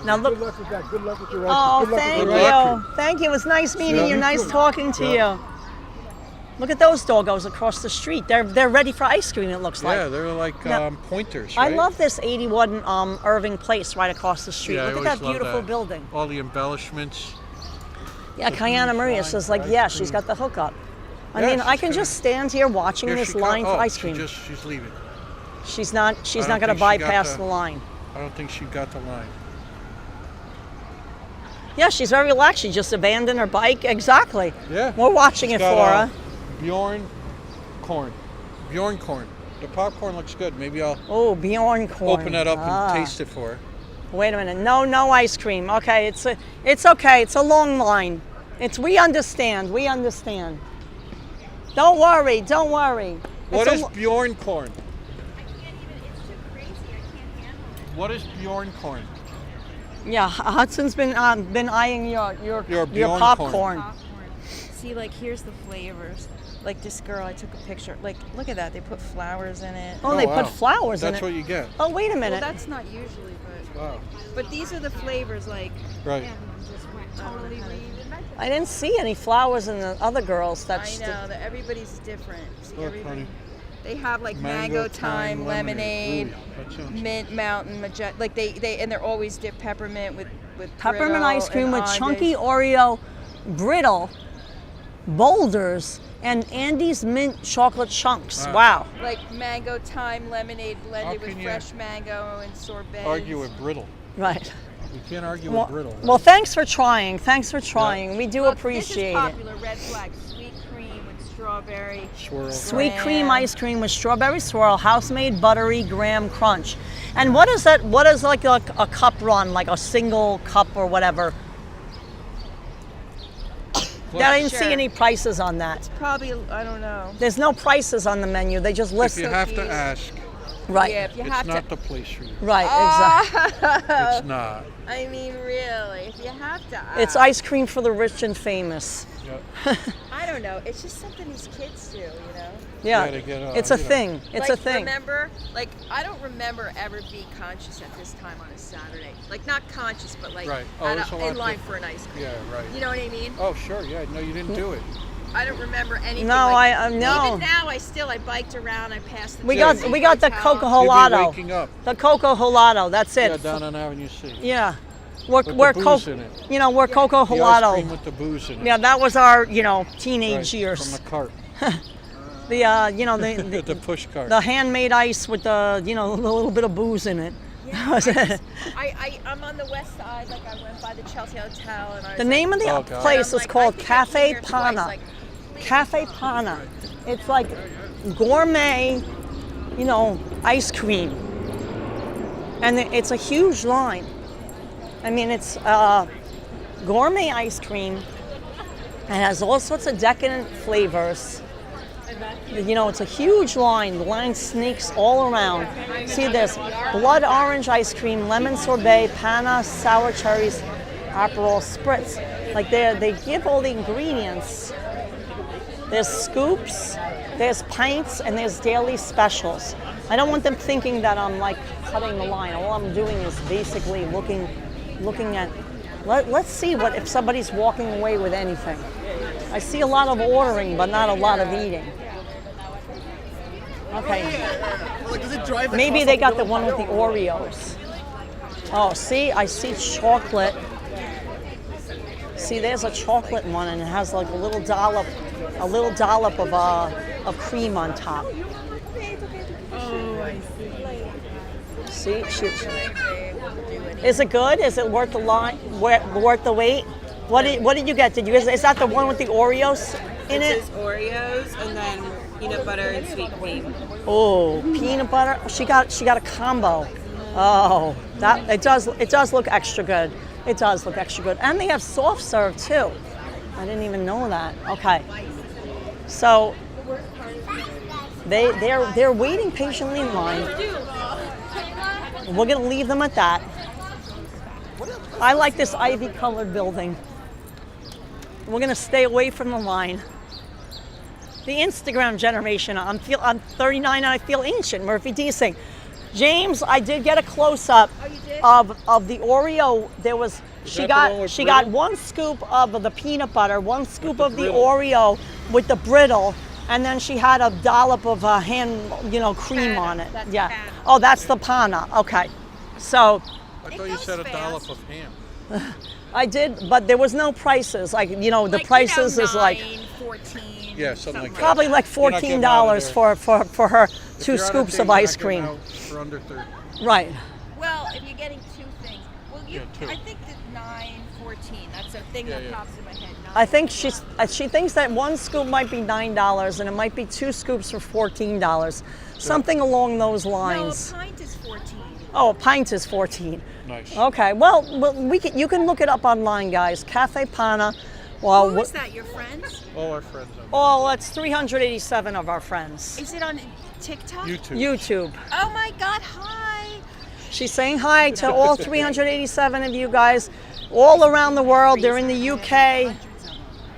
Now look. Good luck with that. Good luck with your Oh, Good luck thank with you. your luck. Thank you. It was nice meeting Yeah, you. me Nice too. talking to you. Look at those doggos across the street. They're ready for ice cream. It looks like. Yeah, they're like Now, pointers, I right? love this 81 Irving Place right across the street. Yeah, I Look at always that love beautiful that. building. All the embellishments. Yeah, Kayana Maria says like, yeah, she's got the hookup. I Yeah, mean, I she's can gonna- just stand here watching Here this she line comes. for ice cream. She's leaving. She's not I going don't to think she got bypass the- the line. I don't think she got the line. Yeah, she's very relaxed. She just abandoned her bike. Exactly. Yeah. We're watching She's it got, for her. Bjorn corn. Bjorn corn. The popcorn looks good. Maybe I'll Oh, Bjorn corn. open that up Ah. and taste it for her. Wait a minute. No ice cream. Okay, it's okay. It's a long line. We understand. We understand. Don't worry. Don't worry. What It's is a- Bjorn corn? I can't even, it's too crazy. I can't handle it. What is Bjorn corn? Yeah, Hudson's been eyeing your Bjorn popcorn. corn. Popcorn. See, like, here's the flavors. Like this girl, I took a picture. Like, look at that. They put flowers in it. Oh, they wow. put flowers That's in it. what you get. Oh, wait a Well, minute. that's not usually, Wow. but these are the flavors. Like, Right. totally reinvented. I didn't see any flowers in the other girls. I That's know that everybody's different. See, Look, everybody. honey. They have like Mango mango thyme, lemonade, Ooh, that sounds- mint, mountain, magenta. Like they and they're always dipped peppermint with peppermint brittle ice cream and with Andes. chunky Oreo, brittle, boulders, and Andes mint chocolate chunks. Wow. Wow. Like mango thyme lemonade blended with can you fresh mango and sorbet. Argue with brittle. Right. You can't argue Well, with brittle. well, thanks for trying. Thanks for trying. We do Look, appreciate this is it. popular. Red flag, sweet cream with strawberry. Swirl. Sweet Graham. cream ice cream with strawberry swirl, house-made buttery graham crunch. And what is that? What is like a cup run, like a single cup or whatever? That I didn't see Sure. any prices on that. Probably, I don't know. There's no prices on the menu. They just If list you it. have to cookies. ask, Right. Yeah, if you it's have not to. the place for you. Right. Exactly. It's not. I mean, really, if you have to. It's ice cream for the rich and famous. Yeah. I don't know. It's just something these kids do, you know. Yeah. Yeah, to get, It's a you know. thing. It's like, a thing. Remember, like I don't remember ever being conscious at this time on a Saturday. Like not conscious, but like Right. Oh, at there's a lot in of line people. for an ice cream. Yeah, right. You know what I mean? Oh, sure. Yeah. No, you didn't do it. I don't remember anything. No, like, no. Even now, I biked around. I passed the. We Yeah. got the hotel. Coco You'd be Gelato. waking up. The Coco Gelato. That's it. Yeah, down on Avenue C. Yeah. With We're the booze Coco. in it. You know, we're Coco The ice cream Gelato. with the booze in it. Yeah, that was our teenage Right, years. From the cart. The The the push cart. the handmade ice with the a little bit of booze in it. I'm on the west side. Like I went by the Chelsea Hotel, and I was The name of the Oh, God. place is called I Cafe think I've been here twice, Pana. like, Cafe Pana. It's like gourmet, ice cream. And it's a huge line. I mean, it's gourmet ice cream. It has all sorts of decadent flavors. It's a huge line. The line snakes all around. See this blood orange ice cream, lemon sorbet, panna, sour cherries, Aperol spritz. Like they give all the ingredients. There's scoops, there's pints, and there's daily specials. I don't want them thinking that I'm like cutting the line. All I'm doing is basically looking at. Let's see if somebody's walking away with anything. I see a lot of ordering, but not a lot of eating. Okay. Maybe they got the one with the Oreos. Oh, see, I see chocolate. See, there's a chocolate one, and it has like a little dollop of cream on top. Oh, I see. See, is it good? Is it worth the line? Worth the wait? What did you get? Is that the one with the Oreos in it? It's Oreos and then peanut butter and sweet cream. Oh, peanut butter. She got a combo. Oh, it does look extra good. It does look extra good. And they have soft serve too. I didn't even know that. Okay. So they're waiting patiently in line. We're gonna leave them at that. I like this ivy colored building. We're gonna stay away from the line. The Instagram generation, I'm 39 and I feel ancient. Murphy D saying, James, I did get a close up of the Oreo. There was she got one scoop of the peanut butter, one scoop of the Oreo with the brittle, and then she had a dollop of cream on it. Yeah. Oh, that's the panna. Okay. So I thought you said a dollop of ham. I did, but there was no prices. The prices is like 14. Yeah, something like that. probably like $14 for her two scoops of ice cream. For under 30. Right. Well, if you're getting two things, two. I think that 9.14. That's a thing that pops in my head. I think she thinks that one scoop might be $9 and it might be two scoops for $14. Something along those lines. No, a pint is 14. Oh, a pint is 14. Nice. Okay. Well, you can look it up online, guys. Cafe Pana. Well, Who is that? Your friends? All our friends on oh, that's 387 of our friends. Is it on TikTok? YouTube. Oh my God! Hi. She's saying hi to all 387 of you guys, all around the world. They're in the UK.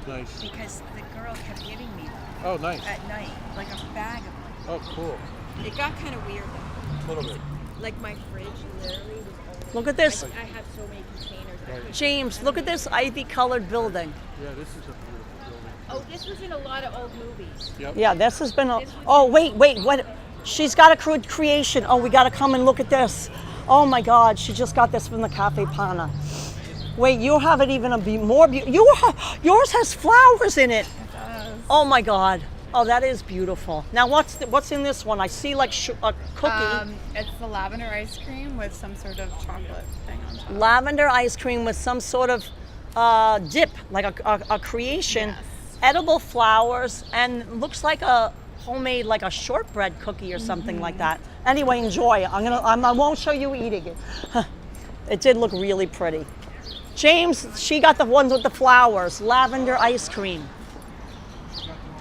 Nice. Because the girl kept giving me them Oh, nice. at night, like a bag of them. Oh, cool. It got kind of weird though. A little bit. Like my fridge literally was only. Look at this. I have so many containers. James, look at this ivy-colored building. Yeah, this is a beautiful building. Oh, this was in a lot of old movies. Yep. Yeah, this has been a. Oh, wait, what? She's got a crude creation. Oh, we got to come and look at this. Oh my God, she just got this from the Cafe Pana. Wait, you have it even more beautiful. Yours has flowers in it. It does. Oh my God. Oh, that is beautiful. Now, what's in this one? I see like a cookie. It's the lavender ice cream with some sort of chocolate thing on top. Lavender ice cream with some sort of dip, like a creation. Yes. Edible flowers, and looks like a homemade, like a shortbread cookie or something like that. Anyway, enjoy. I won't show you eating it. It did look really pretty. James, she got the ones with the flowers, lavender ice cream.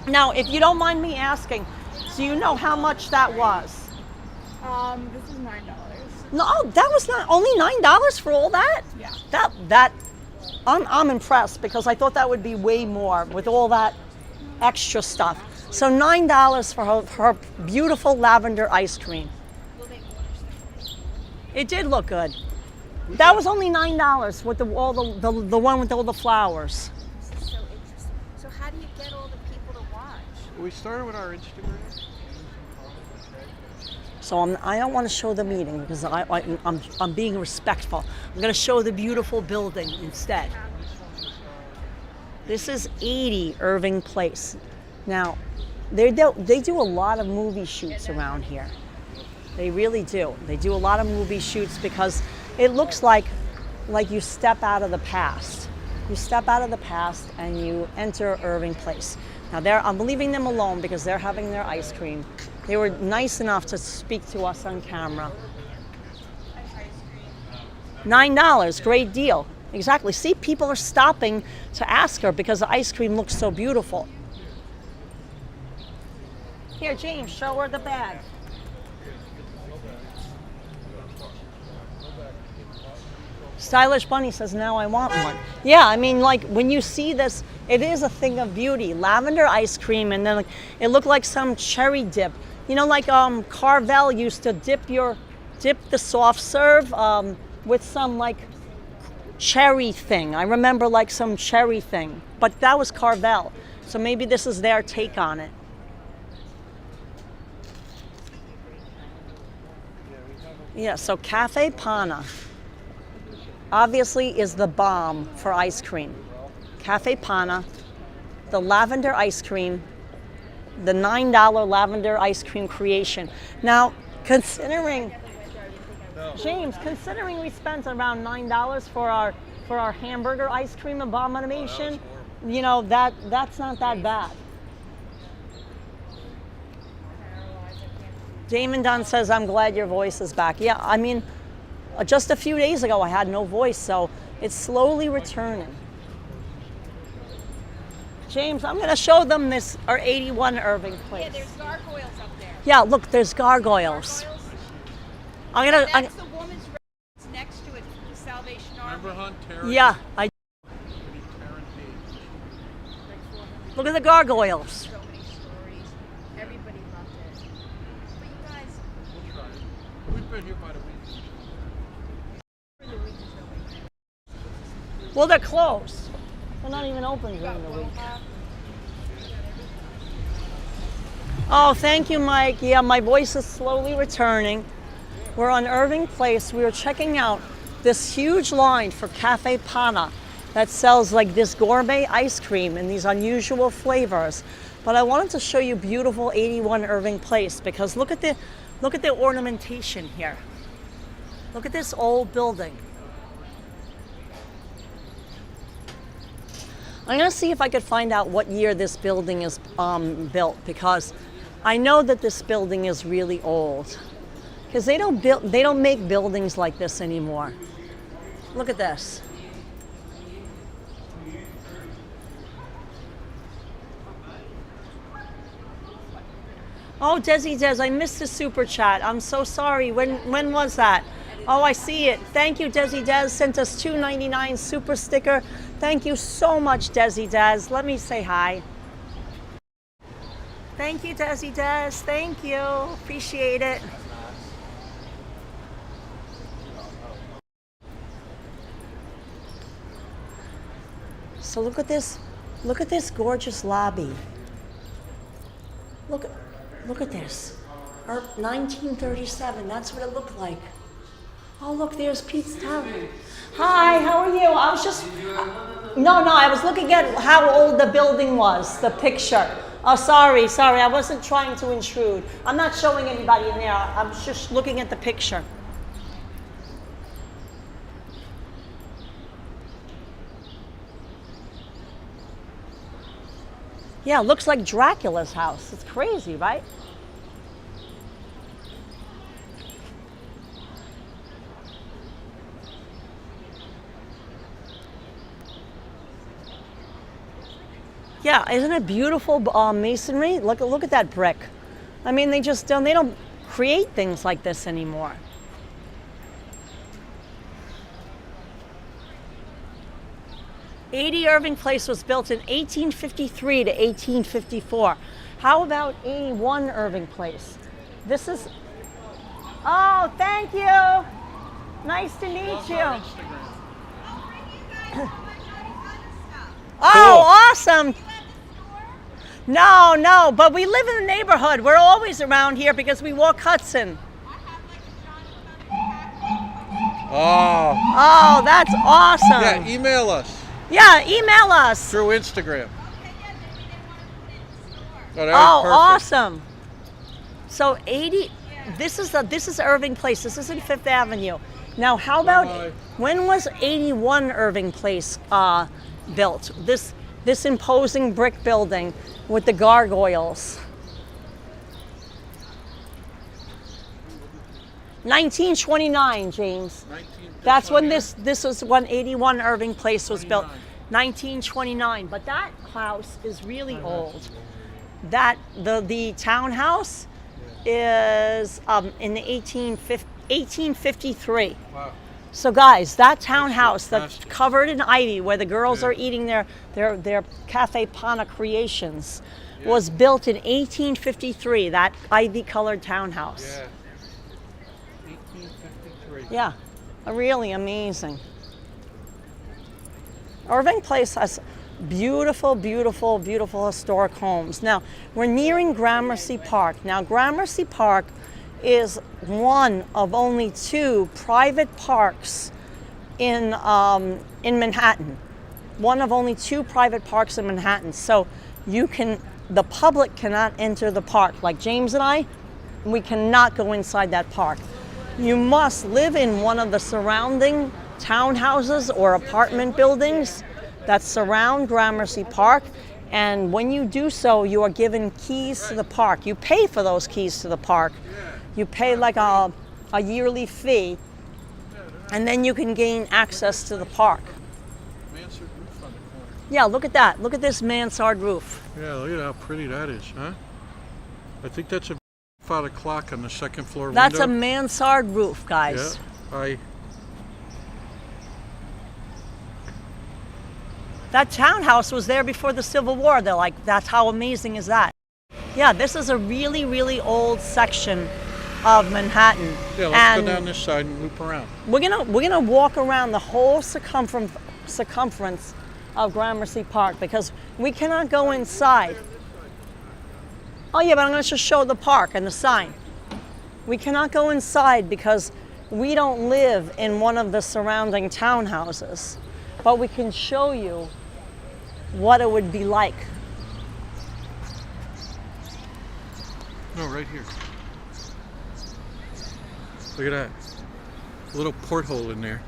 Now, if you don't mind me asking, do you know how much that was? This is $9. No, that was not only $9 for all that. Yeah. I'm impressed because I thought that would be way more with all that extra stuff. So $9 for her beautiful lavender ice cream. It did look good. That was only $9 with the one with all the flowers. This is so interesting. So how do you get all the people to watch? We started with our Instagram. So I don't want to show the meeting because I'm being respectful. I'm going to show the beautiful building instead. This is 80 Irving Place. Now, they do a lot of movie shoots around here. They really do. They do a lot of movie shoots because it looks like you step out of the past. You step out of the past and you enter Irving Place. Now I'm leaving them alone because they're having their ice cream. They were nice enough to speak to us on camera. $9, great deal. Exactly. See, people are stopping to ask her because the ice cream looks so beautiful. Here, James, show her the bag. Stylish Bunny says, now I want one. Yeah, I mean, like, when you see this, it is a thing of beauty. Lavender ice cream, and then it looked like some cherry dip. You know, like Carvel used to dip the soft serve with some, like, cherry thing. I remember, like, some cherry thing. But that was Carvel. So maybe this is their take on it. Yeah, so Cafe Pana obviously is the bomb for ice cream. Cafe Pana, the lavender ice cream, the $9 lavender ice cream creation. Now, considering, James, considering we spent around $9 for our hamburger ice cream abomination, you know, that's not that bad. Damon Dunn says, I'm glad your voice is back. Yeah, I mean, just a few days ago I had no voice, so It's slowly returning. James, I'm going to show them this, our 81 Irving Place. Yeah, there's gargoyles up there. Yeah, look, there's gargoyles. I'm going That's the woman's residence next to it, the Salvation Army. Remember Hunt? Terran? Yeah, Terran Page. look at the gargoyles. So many stories. Everybody loved it. But you guys, We'll try it. We've been here by the week. during the week is no way. Well, they're closed. They're not even open during the week. Oh, thank you, Mike. Yeah, my voice is slowly returning. We're on Irving Place. We were checking out this huge line for Cafe Pana that sells like this gourmet ice cream in these unusual flavors. But I wanted to show you beautiful 81 Irving Place because look at the ornamentation here. Look at this old building. I'm going to see if I could find out what year this building is built because I know that this building is really old because they don't make buildings like this anymore. Look at this. Oh, Desi Des, I missed the super chat. I'm so sorry. When was that? Oh, I see it. Thank you, Desi Des. Sent us $2.99 super sticker. Thank you so much, Desi Des. Let me say hi. Thank you, Desi Des. Thank you. Appreciate it. So look at this. Look at this gorgeous lobby. Look at this. 1937. That's what it looked like. Oh, look, there's Pete's Tavern. Hi, how are you? I was just... No, I was looking at how old the building was, the picture. Oh, sorry, I wasn't trying to intrude. I'm not showing anybody in there. I'm just looking at the picture. Yeah, it looks like Dracula's house. It's crazy, right? Yeah, isn't it beautiful masonry? Look at that brick. I mean, they don't create things like this anymore. '80 Irving Place was built in 1853 to 1854. How about 81 Irving Place? This is. Oh, thank you. Nice to meet you. Oh, awesome. No, but we live in the neighborhood. We're always around here because we walk Hudson. Oh, that's awesome. Yeah, email us. Yeah, email us. Through Instagram. Oh, awesome. So 80, this is Irving Place. This isn't Fifth Avenue. Now, how about, when was 81 Irving Place built? This imposing brick building with the gargoyles. 1929, James. That's when this was when 81 Irving Place was built. 1929. But that house is really old. That the townhouse is in the 1853. Wow. So guys, that townhouse that's covered in ivy where the girls are eating their Cafe Pana creations was built in 1853, that ivy colored townhouse. Yeah. 1853. Yeah, really amazing. Irving Place has beautiful, beautiful, beautiful historic homes. Now, we're nearing Gramercy Park. Now, Gramercy Park is one of only 2 private parks in Manhattan. One of only 2 private parks in Manhattan. So the public cannot enter the park. Like James and I, we cannot go inside that park. You must live in one of the surrounding townhouses or apartment buildings that surround Gramercy Park. And when you do so, you are given keys to the park. You pay for those keys to the park. You pay like a yearly fee And then you can gain access to the park. Mansard roof on the corner. Yeah, look at that. Look at this mansard roof. Yeah, look at how pretty that is, huh? I think that's a father clock on the second floor That's a window. mansard roof, guys. Yeah, That townhouse was there before the Civil War. They're like, that's how amazing is that? Yeah, this is a really, really old section of Manhattan. yeah, let's go down this side and loop around. We're gonna walk around the whole circumference of Gramercy Park because we cannot go inside. Oh yeah, but I'm gonna just show the park and the sign. We cannot go inside because we don't live in one of the surrounding townhouses, but we can show you what it would be like. No, right here. Look at that. A little porthole in there.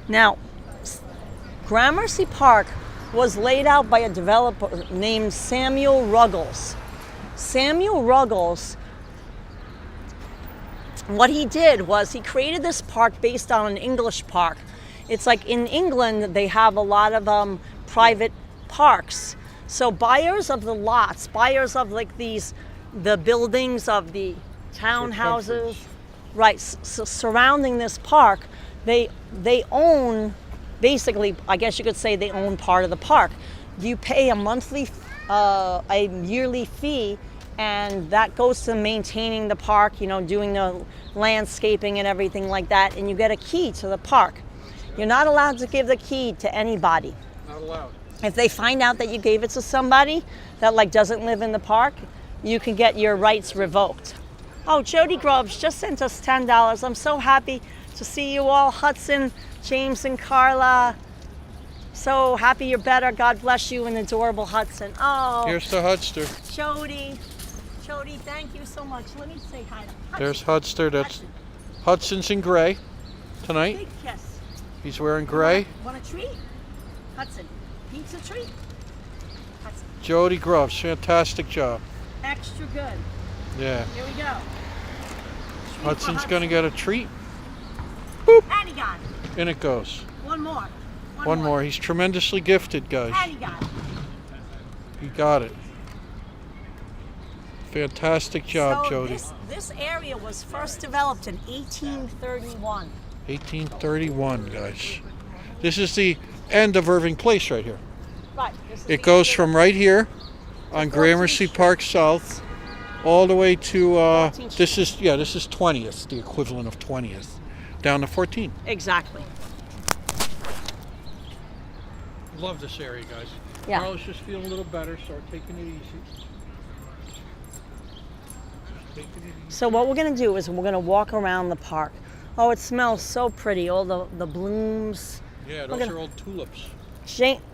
Now, Gramercy Park was laid out by a developer named Samuel Ruggles. Samuel Ruggles, what he did was he created this park based on an English park. It's like in England, they have a lot of private parks. So buyers of the lots, buyers of like the buildings of the townhouses, right, surrounding this park, they own, basically, I guess you could say they own part of the park. You pay a monthly, a yearly fee, and that goes to maintaining the park, you know, doing the landscaping and everything like that, and you get a key to the park. You're not allowed to give the key to anybody. Not allowed. If they find out that you gave it to somebody that like doesn't live in the park, you can get your rights revoked. Oh, Jody Groves just sent us $10. I'm so happy to see you all. Hudson, James and Carla. So happy you're better. God bless you and adorable Hudson. Oh, Here's the Hudster. Jody, thank you so much. Let me say hi to Hudson. There's Hudster. That's Hudson's in gray tonight. Big kiss. He's wearing gray. Want a treat? Hudson, pizza treat? Hudson, Jody Groves, fantastic job. extra good. Yeah. Here we go. Treat for Hudson's gonna get a treat. And he got it. In it goes. One more. One more. He's tremendously gifted, guys. And he got it. He got it. Fantastic job, So Jody. this area was first developed in 1831. 1831, guys. This is the end of Irving Place right here. Right. This is It the goes area- from right here on Gramercy Park South all the way to 14th this is 20th, the equivalent of 20th, down to 14. Exactly. Love this area, guys. Yeah. Carla's just feeling a little better. Start taking it easy. Taking it easy. So what we're gonna do is we're gonna walk around the park. Oh, it smells so pretty. All the blooms. Yeah, We're those gonna- are old tulips.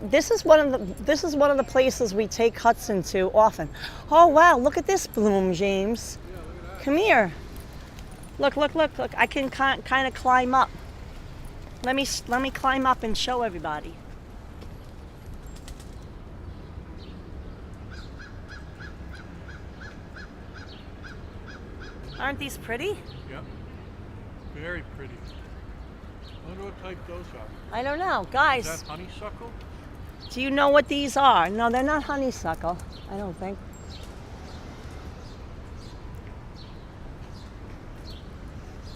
This is one of the places we take Hudson to often. Oh wow, look at this bloom, James. Come here. Look. I can kind of climb up. Let me climb up and show everybody. Aren't these pretty? Yep. Very pretty. I wonder what type those are. I don't know, Is guys. that honeysuckle? Do you know what these are? No, they're not honeysuckle. I don't think.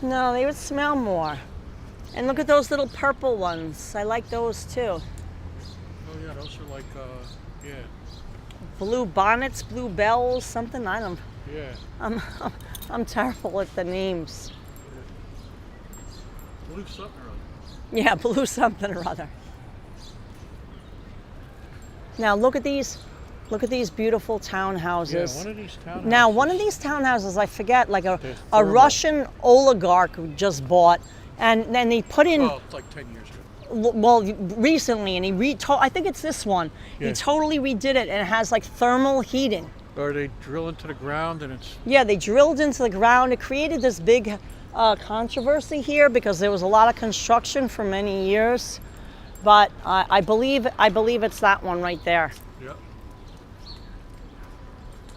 No, they would smell more. And look at those little purple ones. I like those too. Oh yeah, those are like yeah. Blue bonnets, blue bells, something. I don't. Yeah. I'm terrible at the names. Blue something or other. Yeah, blue something or other. Now look at these. Look at these beautiful townhouses. Yeah, one of these townhouses. Now, one of these townhouses, I forget, like a thermal. Russian oligarch just bought, and then he put in, Well, it's like 10 years ago. well, recently, and I think it's this one. Yeah. He totally redid it, and it has like thermal heating. Or they drill into the ground and it's Yeah, they drilled into the ground. It created this big controversy here because there was a lot of construction for many years. But I believe it's that one right there. Yep.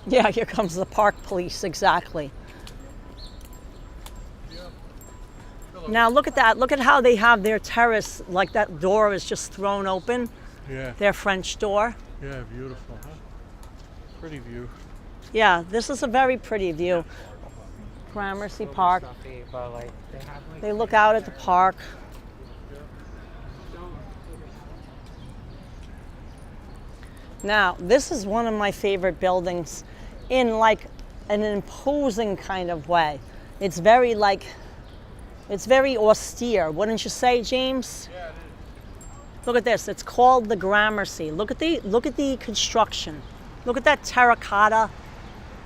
Yeah, here comes the park police, exactly. Now look at that. Look at how they have their terrace, like that door is just thrown open. Yeah. Their French door. Yeah, beautiful, huh? Pretty view. Yeah, this is a very pretty view. Gramercy Park. They look out at the park. Now, this is one of my favorite buildings in like an imposing kind of way. It's very it's very austere, wouldn't you say, James? Yeah, it is. Look at this. It's called the Gramercy. Look at the construction. Look at that terracotta.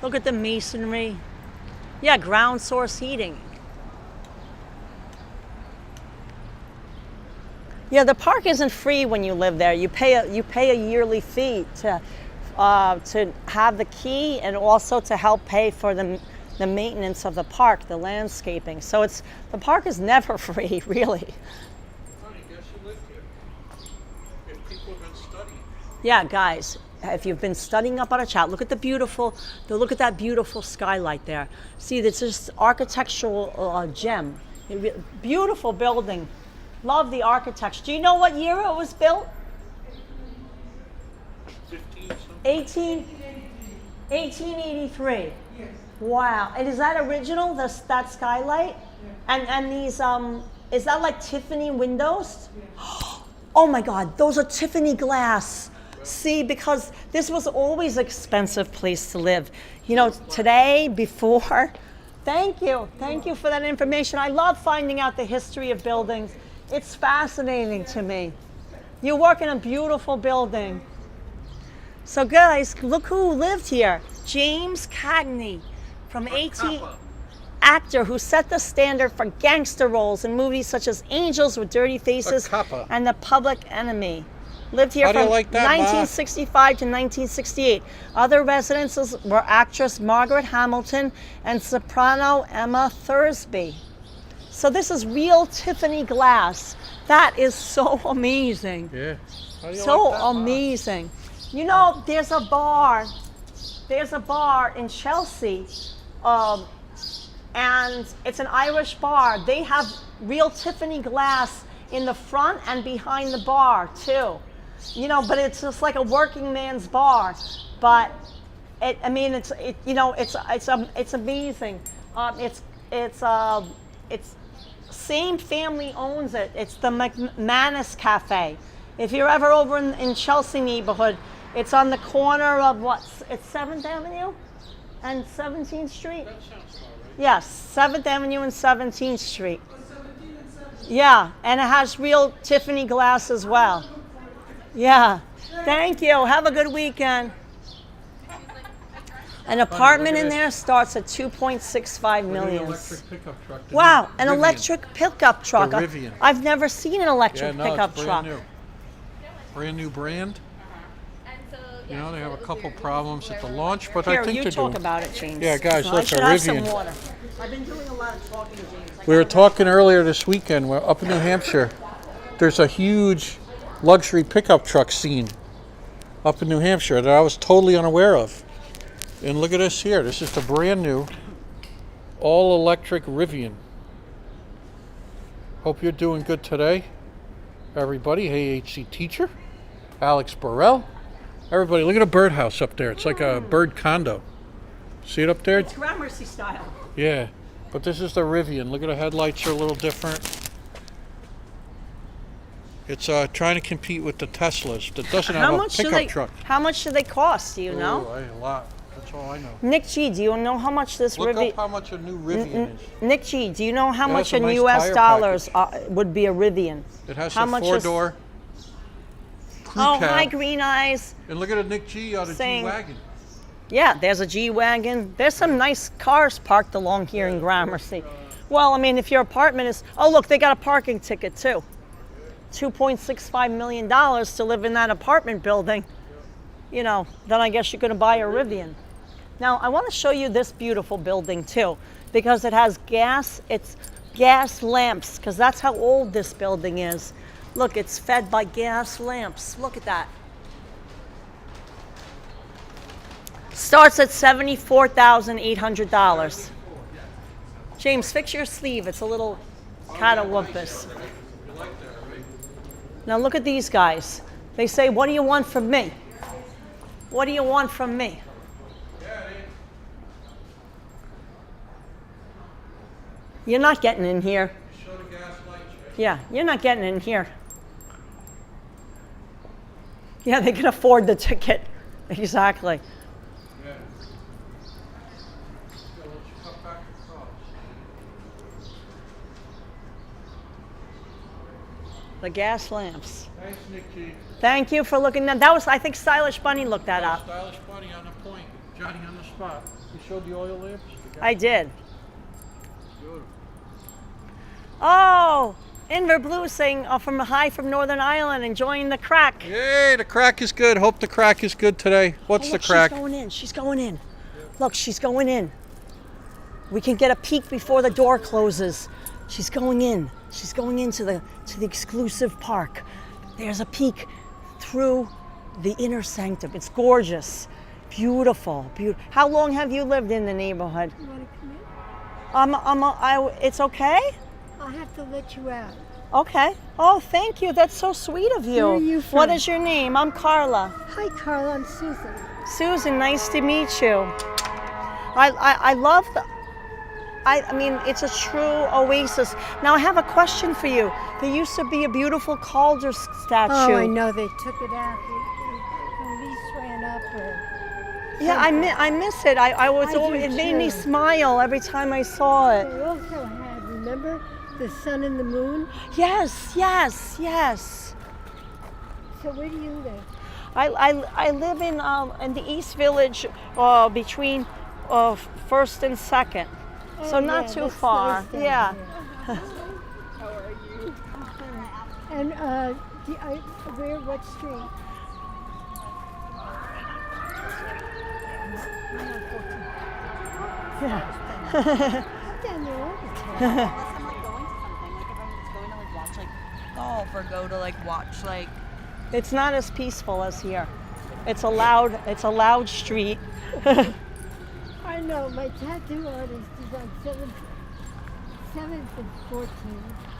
Look at the masonry. Yeah, ground source heating. Yeah, the park isn't free when you live there. You pay a yearly fee to have the key and also to help pay for the maintenance of the park, the landscaping. So the park is never free, really. Honey, guess who lived here? If people have been studying. Yeah, guys, if you've been studying up on a chat, look at that beautiful skylight there. See, it's just architectural gem. Beautiful building. Love the architecture. Do you know what year it was built? 1883. Wow. And is that original, that skylight? And these, is that like Tiffany windows? Oh my God, those are Tiffany glass. See, because this was always an expensive place to live. You know, today, before, thank you for that information. I love finding out the history of buildings. It's fascinating to me. You work in a beautiful building. So guys, look who lived here. James Cagney, from 18, actor who set the standard for gangster roles in movies such as Angels with Dirty Faces and The Public Enemy. Lived here from 1965 to 1968. Other residences were actress Margaret Hamilton and soprano Emma Thursby. So this is real Tiffany glass. That is so amazing. Yeah. So amazing. You know, there's a bar in Chelsea, and it's an Irish bar. They have real Tiffany glass in the front and behind the bar too. You know, but it's just like a working man's bar. But it's amazing. It's same family owns it. It's the McManus Cafe. If you're ever over in Chelsea neighborhood, it's on the corner of it's 7th Avenue and 17th Street? That sounds about right. Yes, 7th Avenue and 17th Street. Yeah, and it has real Tiffany glass as well. Yeah, thank you. Have a good weekend. An apartment in there starts at $2.65 million. Electric pickup truck. Wow, an electric pickup truck. The Rivian. I've never seen an electric pickup it's truck. Brand new brand. You know, they have a couple problems at the launch, but Here, I think you they're talk doing. about it, James. Yeah, guys, I look, should a have some Rivian. water. I've been doing a lot of talking, James. We were talking earlier this weekend. We're up in New Hampshire. There's a huge luxury pickup truck scene up in New Hampshire that I was totally unaware of. And look at this here. This is the brand new all-electric Rivian. Hope you're doing good today, everybody. Hey, HC teacher, Alex Burrell. Everybody, look at a birdhouse up there. It's like a bird condo. See it up there? It's Gramercy style. Yeah, but this is the Rivian. Look at the headlights are a little different. It's trying to compete with the Teslas that doesn't have a pickup truck. How much do they cost? Do you know? A lot. That's all I know. Nick G, do you know how much this Look Rivian? up how much a new Rivian is. Nick G, do you know how It much has a in nice U.S. tire dollars would be a Rivian? It has How a much is- four-door crew Oh, cab. hi, Green Eyes. And look at a Nick G on a Saying- G-Wagon. Yeah, there's a G-Wagon. There's some nice cars parked along here in Gramercy. Well, I mean, if your apartment is... Oh, look, they got a parking ticket, too. $2.65 million to live in that apartment building. You know, then I guess you're going to buy a Rivian. Now, I want to show you this beautiful building, too, because it has gas. It's gas lamps, because that's how old this building is. Look, it's fed by gas lamps. Look at that. Starts at $74,800. James, fix your sleeve. It's a little Catawampus. Now look at these guys. They say, what do you want from me? What do you want from me? You're not getting in here. Yeah, you're not getting in here. Yeah, they can afford the ticket. Exactly. The gas lamps. Thanks, Nikki. Thank you for looking that. That was, I think, Stylish Bunny looked that up. Stylish Bunny on the point. Johnny on the spot. You showed the oil lamps? I did. Beautiful. Oh, Inver Blue saying from Northern Ireland, enjoying the crack. Yay, the crack is good. Hope the crack is good today. What's Oh, the look, crack? She's going in. She's going in. Look, she's going in. We can get a peek before the door closes. She's going in. She's going into the exclusive park. There's a peek through the inner sanctum. It's gorgeous, beautiful, beautiful. How long have you lived in the neighborhood? You want to come in? It's okay. I'll have to let you out. Okay. Oh, thank you. That's so sweet of you. Where are you from? What is your name? I'm Carla. Hi, Carla. I'm Susan. Susan, nice to meet you. I love the. I mean, it's a true oasis. Now, I have a question for you. There used to be a beautiful Calder statue. Oh, I know. They took it out. The lease ran up. Or Yeah, I miss it. It made me too. smile every time I saw it. They also had, remember, the sun and the moon? Yes, yes, yes. So where do you live? I live in the East Village between First and Second. So Oh, not yeah, too that's far. nice down Yeah. here. How are you? And what street? Down there all the time. Unless I'm like going to something, like if I'm just going to like watch like golf or go to like watch like. It's not as peaceful as here. It's a loud street. I know, my tattoo artist is on 7th and 14th,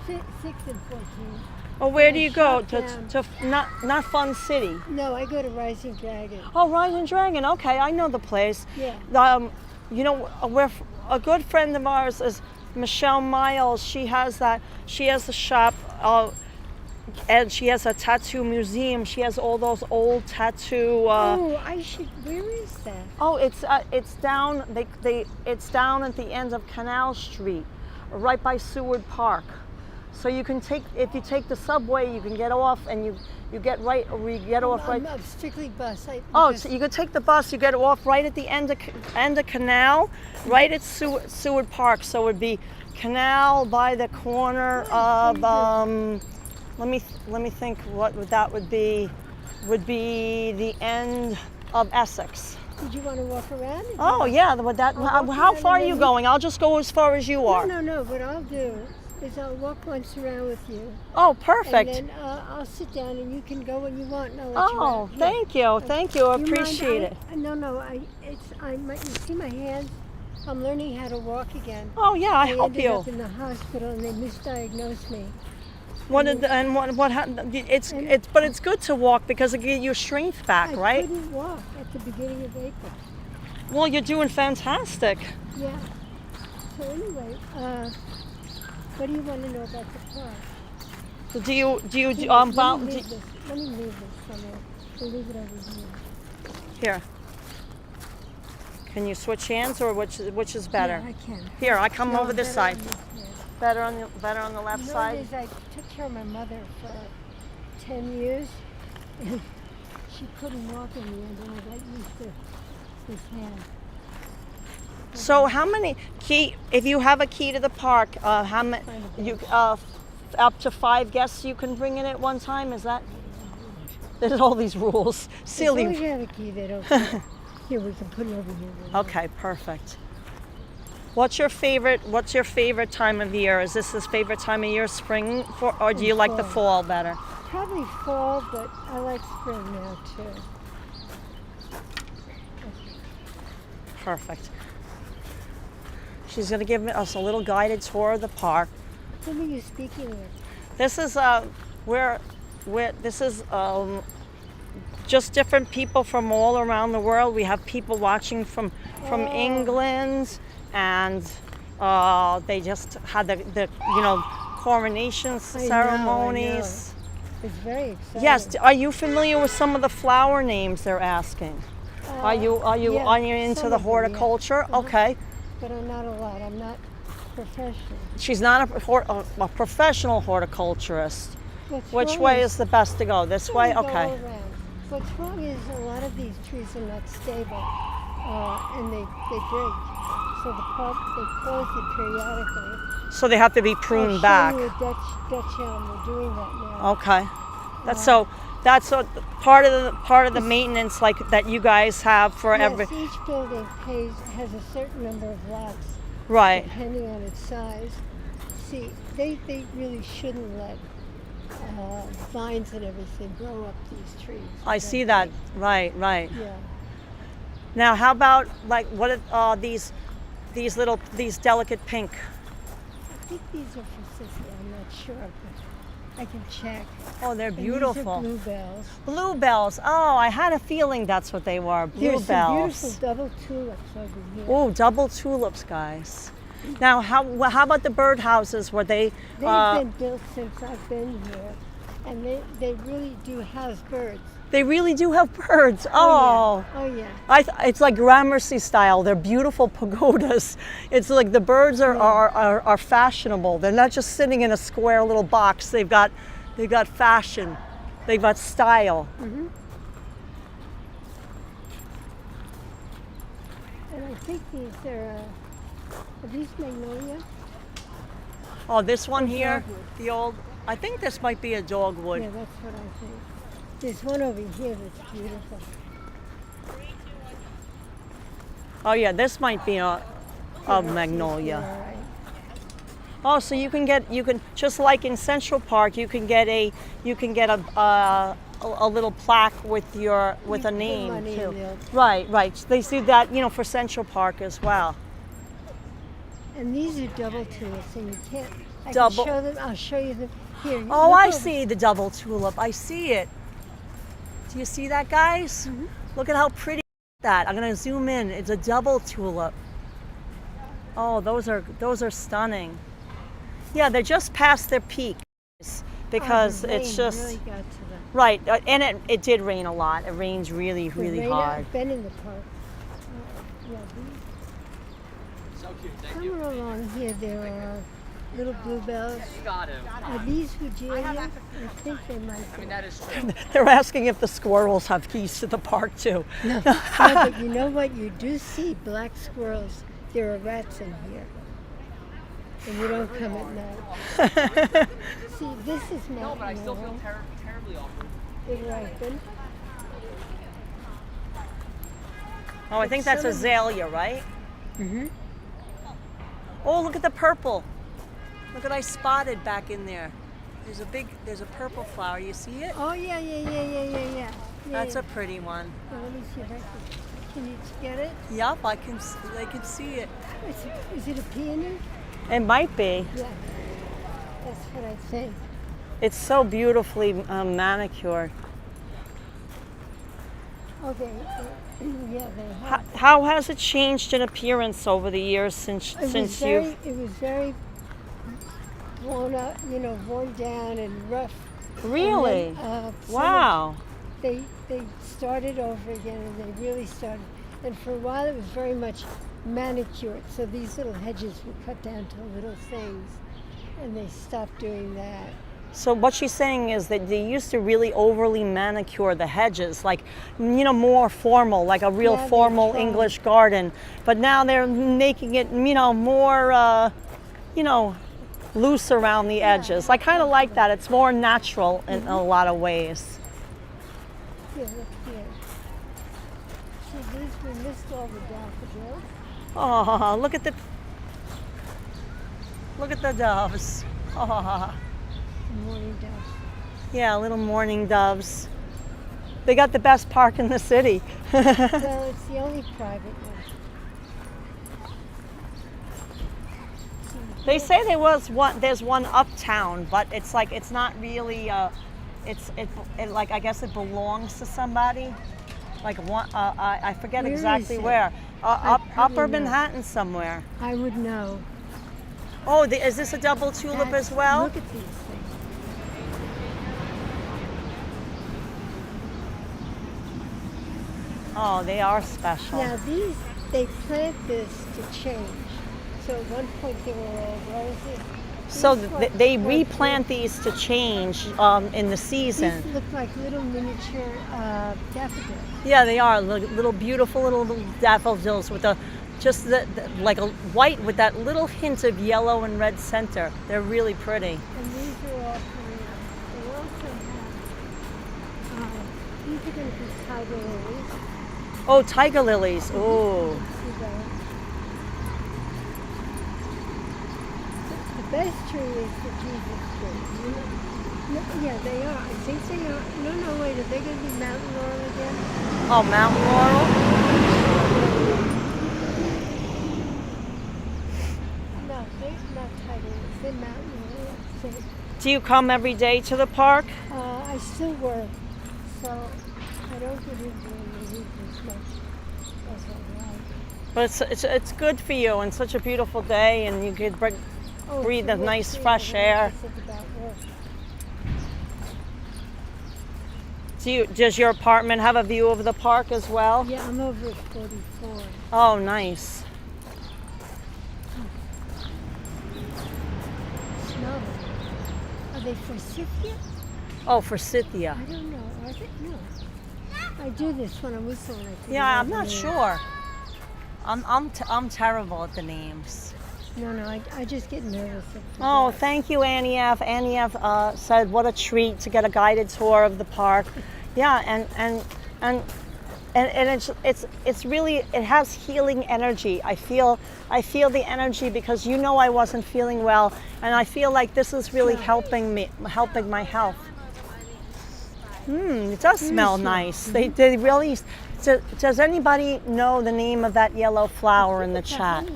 6th and 14th. Oh, where do you go? Shut To not Fun City. No, I go to Rising Dragon. Oh, Rising Dragon. Okay, I know the place. Yeah. You know, a good friend of ours is Michelle Miles. She has the shop, and she has a tattoo museum. She has all those old tattoo. Where is that? Oh, it's down. It's down at the end of Canal Street, right by Seward Park. So you can if you take the subway, you can get off, and you get right. Or you get off right. I'm strictly bus. So you could take the bus. You get off right at the end of Canal, right at Seward Park. So it would be Canal by the corner of. Let me think. What that would be the end of Essex. Did you want to walk around? Oh yeah. How far are you going? I'll just go as far as you are. No. What I'll do is I'll walk once around with you. Oh, perfect. And then I'll sit down, and you can go when you want, and I'll let you Oh, out. Yeah. thank you. Thank you. I Do you mind? appreciate it. No. You see my hands? I'm learning how to walk again. Oh yeah, I I help ended you. up in the hospital, and they misdiagnosed me. What happened? But it's good to walk because it gives your strength back, I right? couldn't walk at the beginning of April. Well, you're doing fantastic. Yeah. So anyway, what do you want to know about the park? So do you Let me leave this somewhere. We'll leave it over here. here? Can you switch hands, or which is better? Yeah, I can. Here, I come No, over this better side. on this hand. Better on the left You know side. what it is, I took care of my mother for 10 years, and she couldn't walk in the end, and I got used to this hand. So how many if you have a key to the park, how many up to 5 guests you can bring in at one time? Is that? There's all these rules. As long as Silly. you have a key, they don't care. Here, we can put it over here. Okay, perfect. What's your favorite time of year? Is this his favorite time of year, spring, or do you like the fall better? Probably fall, but I like spring now too. Perfect. She's going to give us a little guided tour of the park. Who are you speaking with? This is this is just different people from all around the world. We have people watching from England, and they just had the coronation ceremonies. It's very exciting. Yes. Are you familiar with some of the flower names they're asking? Are you into some the of them, yeah. horticulture? Okay. But I'm not a lot. I'm not professional. She's not a professional horticulturist. Which wrong way is the best to go? This way? Go all Okay. around. What's wrong is a lot of these trees are not stable, and they break. So they close it periodically. So they have to be pruned I'll back. show you a Dutch elm. We're doing that now. Okay. That's what part of the maintenance like that you guys have for every. Yes, each building has a certain number of lots. Right. Depending on its size. See, they really shouldn't let vines and everything grow up these trees. I see that. Right. Yeah. Now, how about like what are these delicate pink? I think these are forsythia. I'm not sure, but I can check. Oh, they're And beautiful. These are bluebells. Bluebells. Oh, I had a feeling that's what they were. There's some Bluebells. beautiful double tulips over here. Oh, double tulips, guys. Now, how about the birdhouses? Were they? They've been built since I've been here, and they really do house birds. They really do have birds. Oh. Oh yeah. It's like Gramercy style. They're beautiful pagodas. It's like the birds are fashionable. They're not just sitting in a square little box. They've got fashion. They've got style. Mm-hmm. And I think these are these magnolia? Oh, this one here, dogwood. the old. I think this might be a dogwood. Yeah, that's what I think. There's one over here that's beautiful. Oh yeah, this might be a magnolia. All right. Oh, so you can just like in Central Park, you can get a little plaque with a put name money too. in there. Right. They do that, for Central Park as well. And these are double tulips, and you can't. I Double- can show them. I'll show you them here. Oh, look I over- see the double tulip. I see it. Do you see that, guys? Mm-hmm. Look at how pretty that. I'm gonna zoom in. It's a double tulip. Oh, those are stunning. Yeah, they're just past their peak because the it's rain just really got to them. right. And it did rain a lot. It rains really The really rain- hard. I've been in the park. Yeah, So cute. Thank somewhere along here there are little bluebells. Got him. Are these Virginia? I think they might be. That is true. They're asking if the squirrels have keys to the park too. No, but you know what? You do see black squirrels. There are rats in here. And you don't come at night. See, this is not. No, but I still feel terribly awkward. It ripened. Oh, I think that's some of- azalea, right? Mm-hmm. Oh, look at the purple. Look what I spotted back in there. There's a purple flower. You see it? Oh, yeah. That's a pretty one. Well, let me see if I can you get it? Yup, I can see it. Is it a peony? It might be. Yeah. That's what I think. It's so beautifully manicured. Okay. Yeah, they have. How has it changed in appearance over the years since It was very worn out, worn down and rough. Really? And then, Wow. They started over again, and they really started. And for a while, it was very much manicured. So these little hedges were cut down to little things, and they stopped doing that. So what she's saying is that they used to really overly manicure the hedges, like, more formal, like a real Yeah, they formal tried. English garden. But now they're making it, more, loose around the edges. I kind of like that. It's more natural in a lot of ways. Here, look here. See, we missed all the daffodils. Oh, look at the doves. Oh, Morning doves. yeah, little mourning doves. They got the best park in the city. Well, it's the only private one. See, They say there was one. There's one uptown, but it's like it's not really. It like I guess it belongs to somebody. Like one, I forget Where exactly is it? where. I Upper probably know. Manhattan somewhere. I would know. Oh, is this a double tulip That's- as well? Look at these things. Oh, they are special. Now these, they plant this to change. So at one point they were all roses. So These they look- replant these to change in the season. These look like little miniature daffodils. Yeah, they are little beautiful little daffodils with like a white with that little hint of yellow and red center. They're really pretty. And these are all Korean. They also have, these are going to be tiger lilies. Oh, tiger lilies. Oh, See that? The best tree is the Jesus tree. You know? No, yeah, they are. I think they are. No, wait. Are they going to be mountain laurel again? oh, mountain laurel. No, they're not tiger lilies. They're mountain laurel. So, Do you come every day to the park? I still work, so I don't get in during the week as much as I like. But it's good for you and such a beautiful day, and you could breathe it's the a nice tree. fresh I air. think about work. Does your apartment have a view of the park as well? Yeah, I'm over at 44. Oh, nice. Smell them. Are they forsythia? Oh, forsythia. I don't know. Are they? No. I do this when I'm whistling. I think Yeah, about I'm not the name. sure. I'm terrible at the names. No, I just get nervous. Oh, thank you, Annie F. Annie F. Said, "What a treat to get a guided tour of the park." Yeah, and it's really, it has healing energy. I feel the energy because I wasn't feeling well, and I feel like this is really helping my health. It does smell nice. They really. Does anybody know the name of that yellow flower in the chat?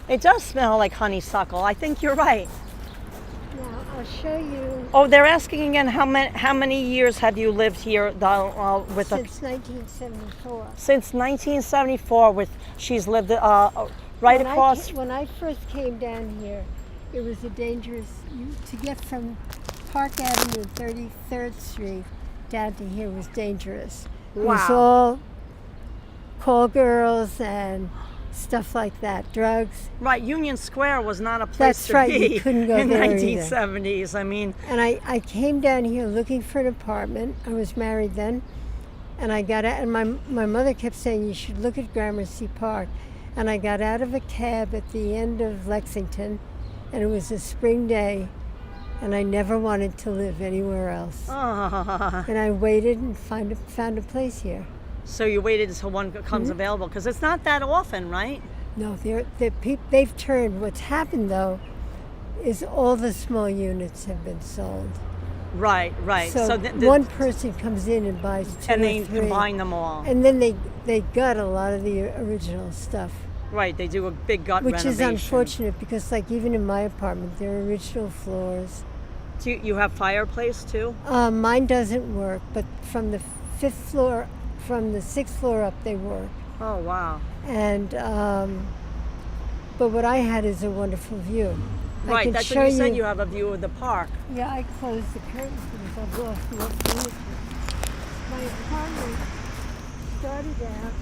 It does smell like honeysuckle. I think you're right. Now I'll show you. Oh, they're asking again, how many years have you lived here with Since 1974. Since 1974. She's lived right across. When I first came down here, it was a dangerous to get from Park Avenue, 33rd Street, down to here was dangerous. It was all call girls and stuff like that, drugs. Right, Union Square was not a place That's to right, be you couldn't go in the there 1970s. I mean, And I came down here looking for an apartment. I was married then. And I got out, and my mother kept saying, you should look at Gramercy Park. And I got out of a cab at the end of Lexington, and it was a spring day, and I never wanted to live anywhere else. And I waited and found a place here. so you waited until one becomes available, because it's not that often, right? No, they've turned. What's happened, though, is all the small units have been sold. Right. So one person comes in and buys two and or they three. combine them all. And then they gut a lot of the original stuff. Right, they do a big gut Which renovation. is unfortunate because, like, even in my apartment, there are original floors. Do you have fireplace too? Mine doesn't work, but from the 5th floor, from the 6th floor up, they work. Oh, wow. And but what I had is a wonderful view. I Right, can that's show what you said. You have a view of the park. Yeah, I closed the curtains because I've lost more furniture. My apartment started out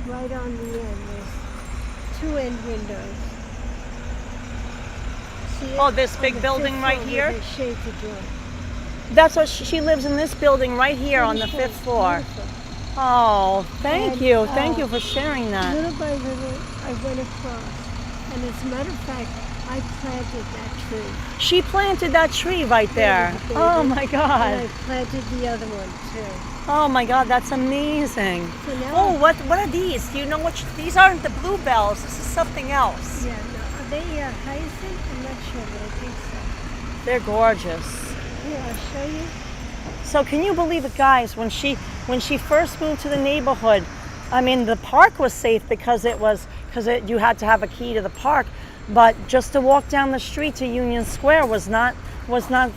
right on the end with 2 end windows. See it? Oh, this On big the building 5th right floor here? where they shade the door. That's what she lives in, this building right here on the 5th floor. Beautiful. Oh, thank And, you. Thank you for sharing that. Little by little, I went across. And as a matter of fact, I planted that tree. She planted that tree right there. Baby, baby. Oh my And God. I planted the other one too. Oh my God, that's amazing. So now Oh, what are these? Do you know these aren't the bluebells. This is something else. Yeah, no. Are they hyacinth? I'm not sure, but I think so. They're gorgeous. Here, I'll show you. So can you believe it, guys? When she first moved to the neighborhood, I mean, the park was safe because you had to have a key to the park. but just to walk down the street to Union Square was not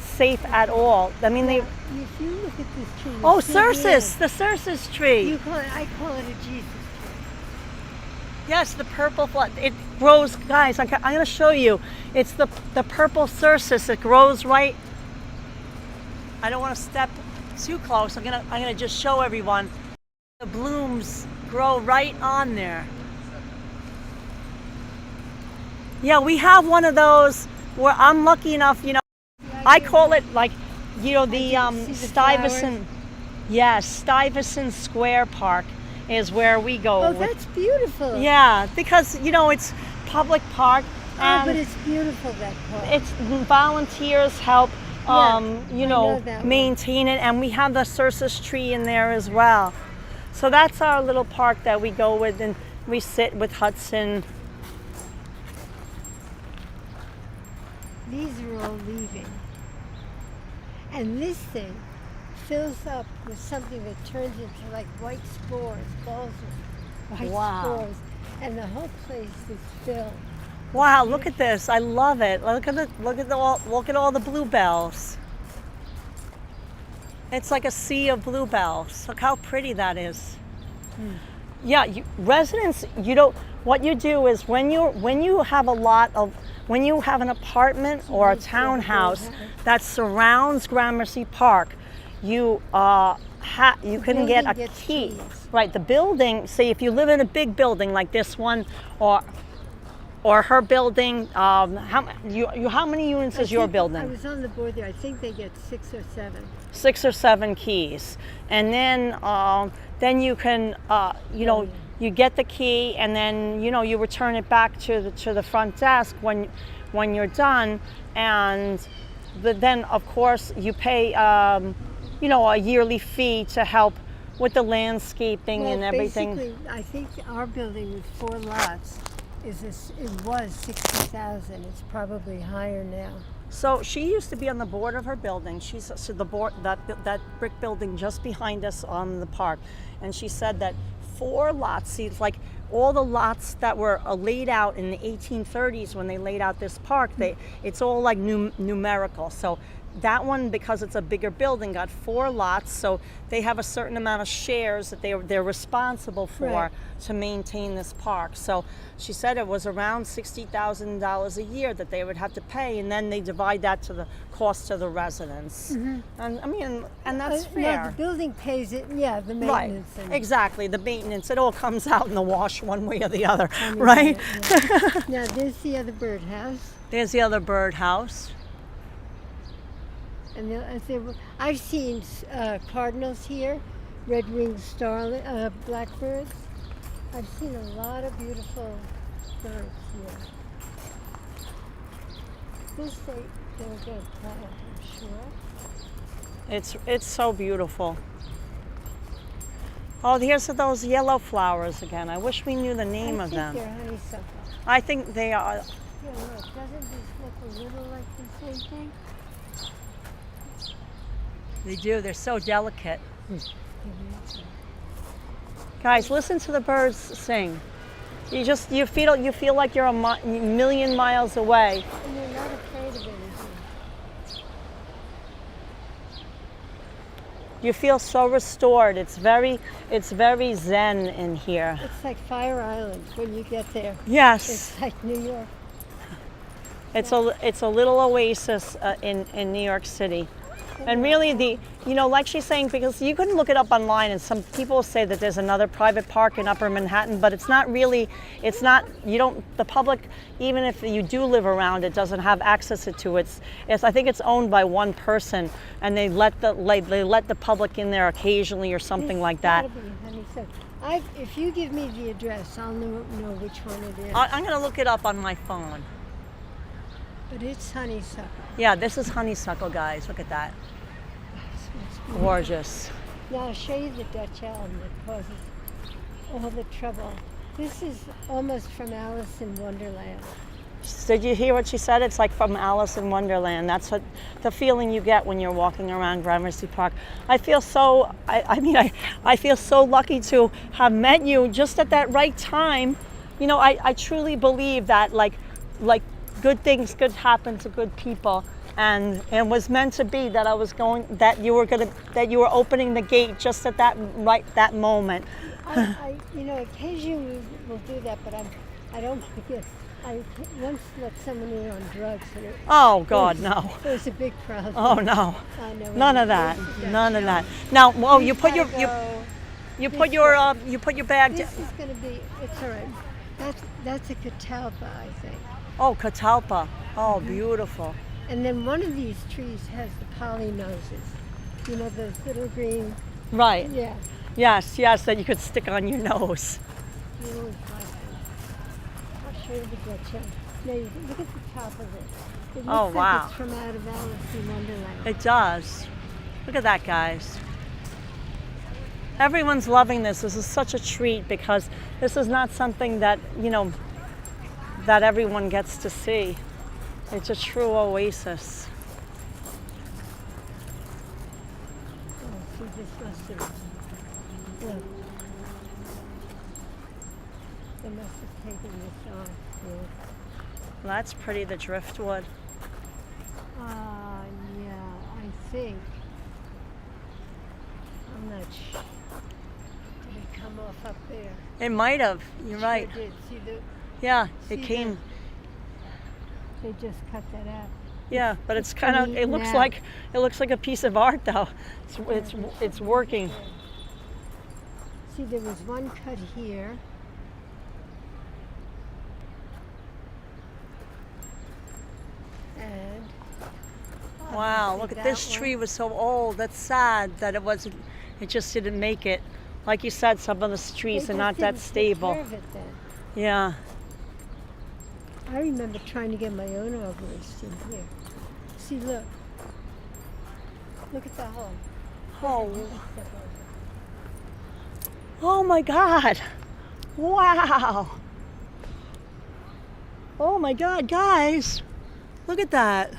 safe at all. I mean, they. If you look at this tree. Oh, you see the Cercis, end. the Cercis tree. I call it a Jesus tree. Yes, the purple flower. It grows, guys. I'm going to show you. It's the purple Cercis. It grows right. I don't want to step too close. I'm gonna just show everyone. The blooms grow right on there. Yeah, we have one of those where I'm lucky enough. I call it like, the Stuyvesant. Yes, Stuyvesant Square Park is where we go. Oh, that's beautiful. Yeah, because it's public park. Oh, but it's beautiful, that park. It's volunteers help, know that one. maintain it, and we have the Cercis tree in there as well. So that's our little park that we go with, and we sit with Hudson. These are all leaving. And this thing fills up with something that turns into like white spores, balls of white Wow. spores. And the whole place is filled. Wow, look at this! I love it. Look at all the bluebells. It's like a sea of bluebells. Look how pretty that is. Yeah, residents. What you do is when you have when you have an apartment or a townhouse that surrounds Gramercy Park, you can get a gets key. keys. Right, the building. Say if you live in a big building like this one, or her building. How many units is your building? I was on the board there. I think they get 6 or 7. 6 or 7 keys, and then you can you get the key, and then you return it back to the front desk when you're done, and then of course you pay a yearly fee to help with the landscaping and everything. Basically, I think our building with 4 lots it was 60,000. It's probably higher now. So she used to be on the board of her building. She's the board that brick building just behind us on the park, and she said that 4 lots. See, it's like all the lots that were laid out in the 1830s when they laid out this park. It's all like numerical. So that one, because it's a bigger building, got 4 lots. So they have a certain amount of shares that they're responsible for Right. to maintain this park. So she said it was around $60,000 a year that they would have to pay, and then they divide that to the cost to the residents. And I mean, and that's fair. No, the building pays it. Yeah, the Right, maintenance. and- exactly. The maintenance, it all comes out in the wash one way or the other, I mean, right? yeah. Now, there's the other birdhouse. There's the other birdhouse. And I've seen cardinals here, red-winged blackbirds. I've seen a lot of beautiful birds here. This they're going to plant, I'm sure. It's so beautiful. Oh, here's those yellow flowers again. I wish we knew the name I of think them. they're honeysuckle. I think they are. Yeah, look, doesn't this look a little like the same thing? They do. They're so delicate. Guys, listen to the birds sing. You feel like you're a million miles away. And they're not afraid of anything. You feel so restored. It's very zen in here. It's like Fire Island when you get there. Yes. It's like New York. It's a little oasis in New York City. And really like she's saying, because you can look it up online, and some people say that there's another private park in Upper Manhattan, but the public, even if you do live around it, doesn't have access to it. I think it's owned by one person, and they let the public in there occasionally or something like that. Gotta be honeysuckle. If you give me the address, I'll know which one it is. I'm going to look it up on my phone. But it's honeysuckle. Yeah, this is honeysuckle, guys. Look at that. Gorgeous. Now I'll show you the Dutch elm that causes all the trouble. This is almost from Alice in Wonderland. Did you hear what she said? It's like from Alice in Wonderland. That's what the feeling you get when you're walking around Gramercy Park. I feel so, I feel so lucky to have met you just at that right time. I truly believe that, like, like good things could happen to good people, and it was meant to be that that you were opening the gate just at that moment. I occasionally will do that, but I don't forget. I once let someone in on drugs, and Oh God, no. it was a big problem. Oh no. I know. None of that. None of that. Now, you put your bag. This is going to be. It's all right. That's a catalpa, I think. Oh, catalpa. Oh, beautiful. And then one of these trees has the poly noses. You know, those little green. Right. Yeah. Yes, that you could stick on your nose. You always like them. I'll show you the gotcha. Now, look at the top of it. It looks Oh, like wow. it's from out of Alice in Wonderland. It does. Look at that, guys. Everyone's loving this. This is such a treat because this is not something that, that everyone gets to see. It's a true oasis. Oh, see, this must have. Look. They must have taken this off. Yeah. Well, that's pretty, the driftwood. Yeah, I think. I'm not sure. Did it come off up there? It might have. You're right. Sure did. See the. Yeah, See it came. They just cut that out. Yeah, but it's It's kind of. neat It looks now. like a piece of art, though. It's working. See, there was one cut here. And Wow, see look at that this one? tree was so old. That's sad that it just didn't make it. Like you said, some of the trees They are just not that didn't take stable. care of it then. Yeah. I remember trying to get my own arborist in here. See, look. Look at the hole. Oh. Oh my God. Wow. Oh my God, guys. Look at that.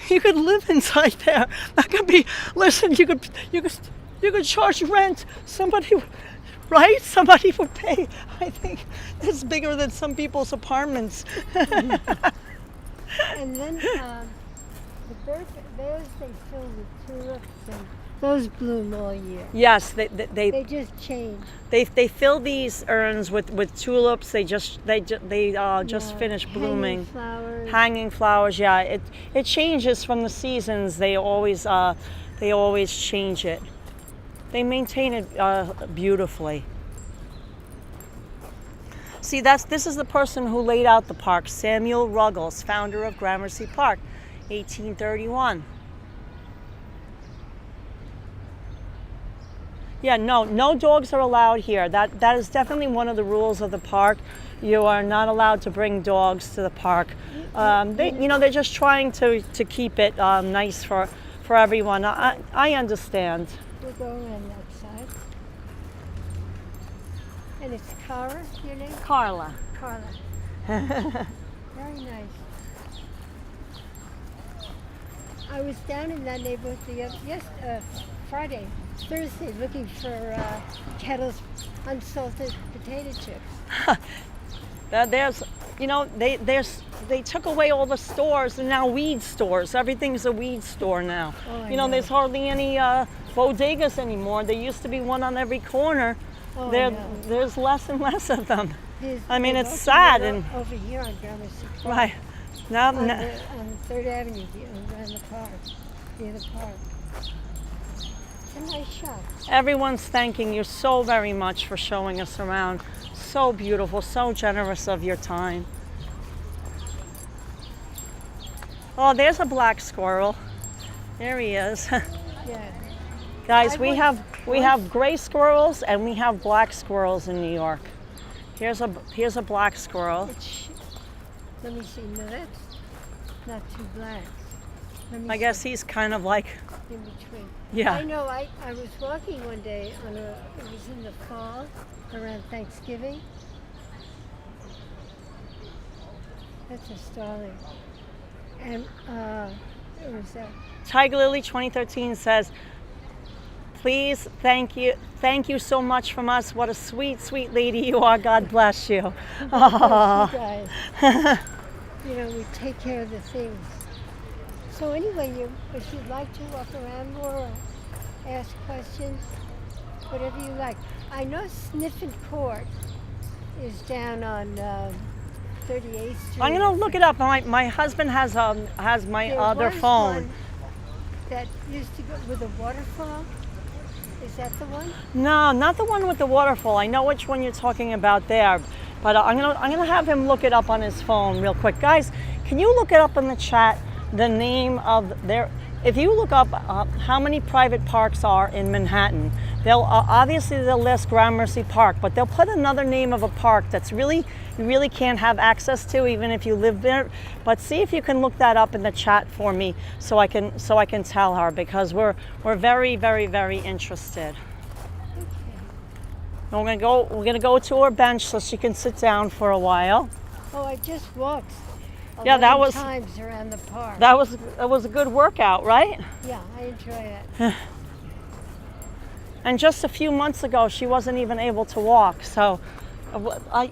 You could live inside there. That could be, listen, you could charge rent. Somebody, right? Somebody would pay. I think it's bigger than some people's apartments. And then the birds, those they fill with tulips, and those bloom all year. Yes, They just change. they fill these urns with tulips. They just finish blooming. Flowers. Hanging flowers, yeah. It changes from the seasons. They always change it. They maintain it beautifully. See, this is the person who laid out the park, Samuel Ruggles, founder of Gramercy Park, 1831. Yeah, no dogs are allowed here. That is definitely one of the rules of the park. You are not allowed to bring dogs to the park. They're just trying to keep it nice for everyone. I understand. We'll go around that side. And it's Cara, your name? Karla. Carla. Very nice. I was down in that neighborhood Thursday, looking for Kettle's unsalted potato chips. They took away all the stores and now weed stores. Everything's a weed store now. Oh, I know. There's hardly any bodegas anymore. There used to be one on every corner. Oh, I There, know. there's less and less of them. I mean, There's it's also sad one and over here on Gramercy Park. right now. On 3rd Avenue, around the park, near the park. It's a nice shop. Everyone's thanking you so very much for showing us around. So beautiful, so generous of your time. Oh, there's a black squirrel. There he is. Yeah. Guys, we have gray squirrels and we have black squirrels in New York. Here's a black squirrel. Let me see. No, that's not too black. Let me I guess he's kind of like, see. In between. yeah. I know. I was walking one day it was in the fall, around Thanksgiving. That's a starling. And it was Tiger Lily 2013 says, Please, thank you so much from us. What a sweet, sweet lady you are. God bless you. Of course, you guys. You know, we take care of the things. So anyway, if you'd like to walk around more or ask questions, whatever you like. I know Sniffin Court is down on 38th Street. I'm gonna look it up. My husband has my There other was phone. one that used to go with a waterfall. Is that the one? No, not the one with the waterfall. I know which one you're talking about there, but I'm gonna have him look it up on his phone real quick. Guys, can you look it up in the chat? The name of their. If you look up how many private parks are in Manhattan, they'll obviously they'll list Gramercy Park, but they'll put another name of a park that's you really can't have access to even if you live there. But see if you can look that up in the chat for me so I can tell her, because we're very, very, very interested. And we're gonna go to her bench so she can sit down for a while. Oh, I just walked. Yeah, that 11 was times around the park. that was a good workout, right? Yeah, I enjoy it. And just a few months ago, she wasn't even able to walk. So,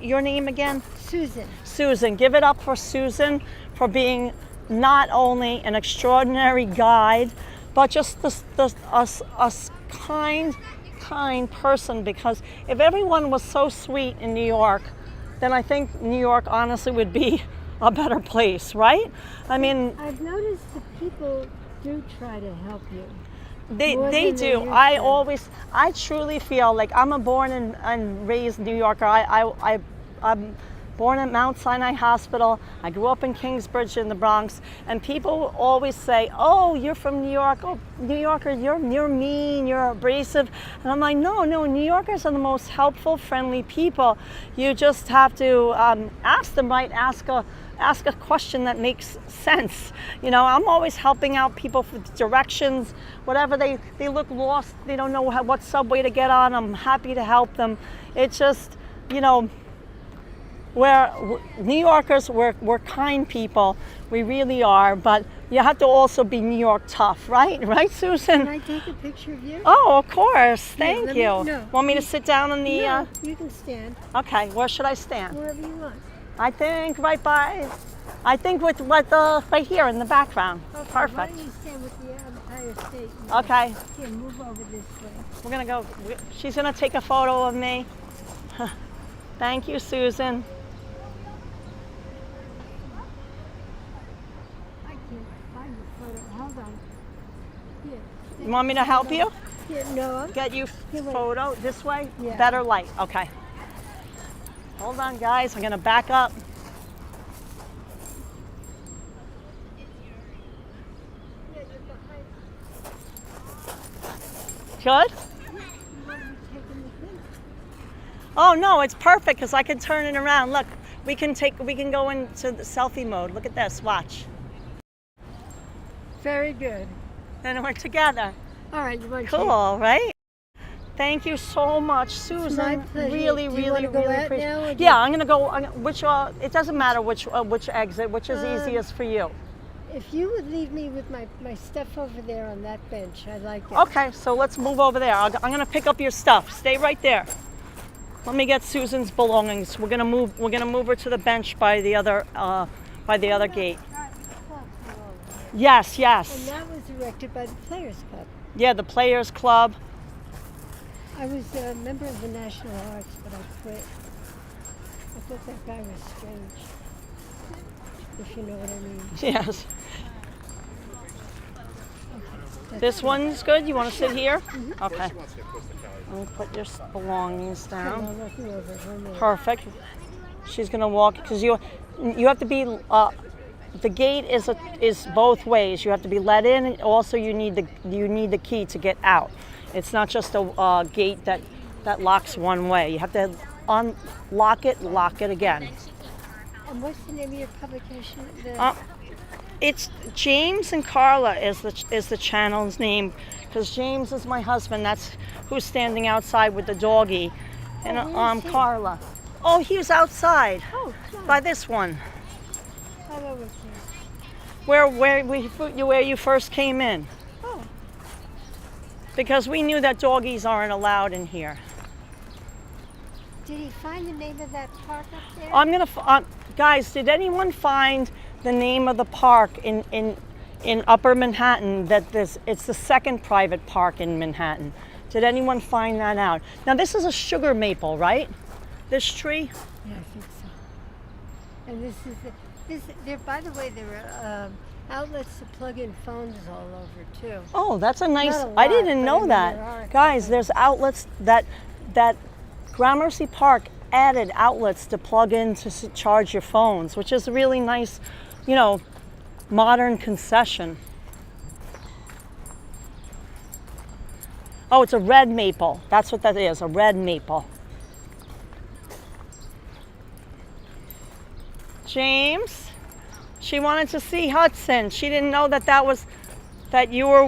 your name again? Susan. Susan. Give it up for Susan for being not only an extraordinary guide, but just a kind person. Because if everyone was so sweet in New York, then I think New York honestly would be a better place, right? I mean, I've noticed the people do try to help you. they More than they do. used to. I truly feel like I'm a born and raised New Yorker. I'm born at Mount Sinai Hospital. I grew up in Kingsbridge in the Bronx, and people always say, "Oh, you're from New York. Oh, New Yorkers, you're mean, you're abrasive." And I'm like, no, New Yorkers are the most helpful, friendly people. You just have to ask them right. Ask a question that makes sense. You know, I'm always helping out people for directions, whatever they look lost, they don't know what subway to get on. I'm happy to help them. It's just, you know, we're New Yorkers, we're kind people. We really are, but you have to also be New York tough, right? Right, Susan? Can I take a picture of you? Oh, of course. Thank let you. me- no. Want me to sit down on the? No, you can stand Okay. Where should I stand? wherever you want. I think right here in the background. Okay, Why Perfect. don't you stand with the Empire State? Okay. Here, move over this way. We're gonna go. She's gonna take a photo of me. Thank you, Susan. I can't find the photo. Hold on. Here. You want me to help you? Here, no, I'm Get you Here, wait. photo this way? Yeah. Better light. Okay. Hold on, guys. I'm gonna back up. Good? Oh no, it's perfect because I can turn it around. Look, we can go into the selfie mode. Look at this. Watch. very good. Then we're together. All right, you want to Cool, right? Thank you so much, Susan. my pleasure. Really, Do you really, wanna go really out appreciate. now, or do Yeah, you- I'm gonna go. It doesn't matter which exit, which is easiest for you. If you would leave me with my stuff over there on that bench, I'd like it. Okay, so let's move over there. I'm gonna pick up your stuff. Stay right there. Let me get Susan's belongings. We're gonna move her to the bench by the other gate. Yes, And yes. that was erected by the Players Club. Yeah, the Players Club. I was a member of the National Arts, but I quit. I thought that guy was strange, if you know what I mean. Yes. That's This it. one's good. You want to sit here? Okay. I'll put your belongings Come down. on, let me over. 1 minute. Perfect. She's gonna walk because you have to be. The gate is both ways. You have to be let in, and also you need the key to get out. It's not just a gate that locks one way. You have to unlock it, lock it again. And what's the name of your publication? It's JamesandKarla is the channel's name, because James is my husband. That's who's standing outside with the doggy, and where is he? Karla. Oh, he was outside Oh, come by this one, on over here. where you first came in. Oh, because we knew that doggies aren't allowed in here. Did he find the name of that park up there? I'm gonna, guys, did anyone find the name of the park in Upper Manhattan? It's the second private park in Manhattan. Did anyone find that out? Now this is a sugar maple, right? This tree? Yeah, I think so. And this is there. By the way, there are outlets to plug in phones all over too. Oh, that's a nice. Not a I lot, didn't but I know mean, that, there are. guys. There's outlets that Gramercy Park added outlets to plug in to charge your phones, which is a really nice, you know, modern concession. Oh, it's a red maple. That's what that is, a red maple. James, she wanted to see Hudson. She didn't know that you were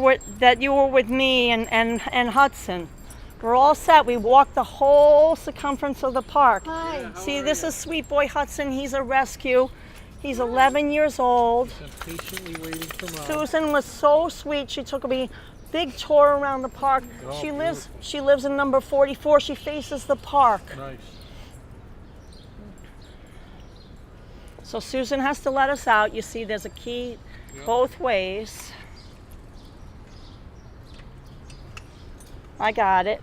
with me and Hudson. We're all set. We walked the whole circumference of the park. Hi. See, this is sweet boy Hudson. He's a rescue. He's 11 years old. I'm patiently waiting for Mom. Susan was so sweet. She took me big tour around the park. Oh, She lives in number 44. She faces the park. Nice. So Susan has to let us out. You see, there's a key both ways. I got it.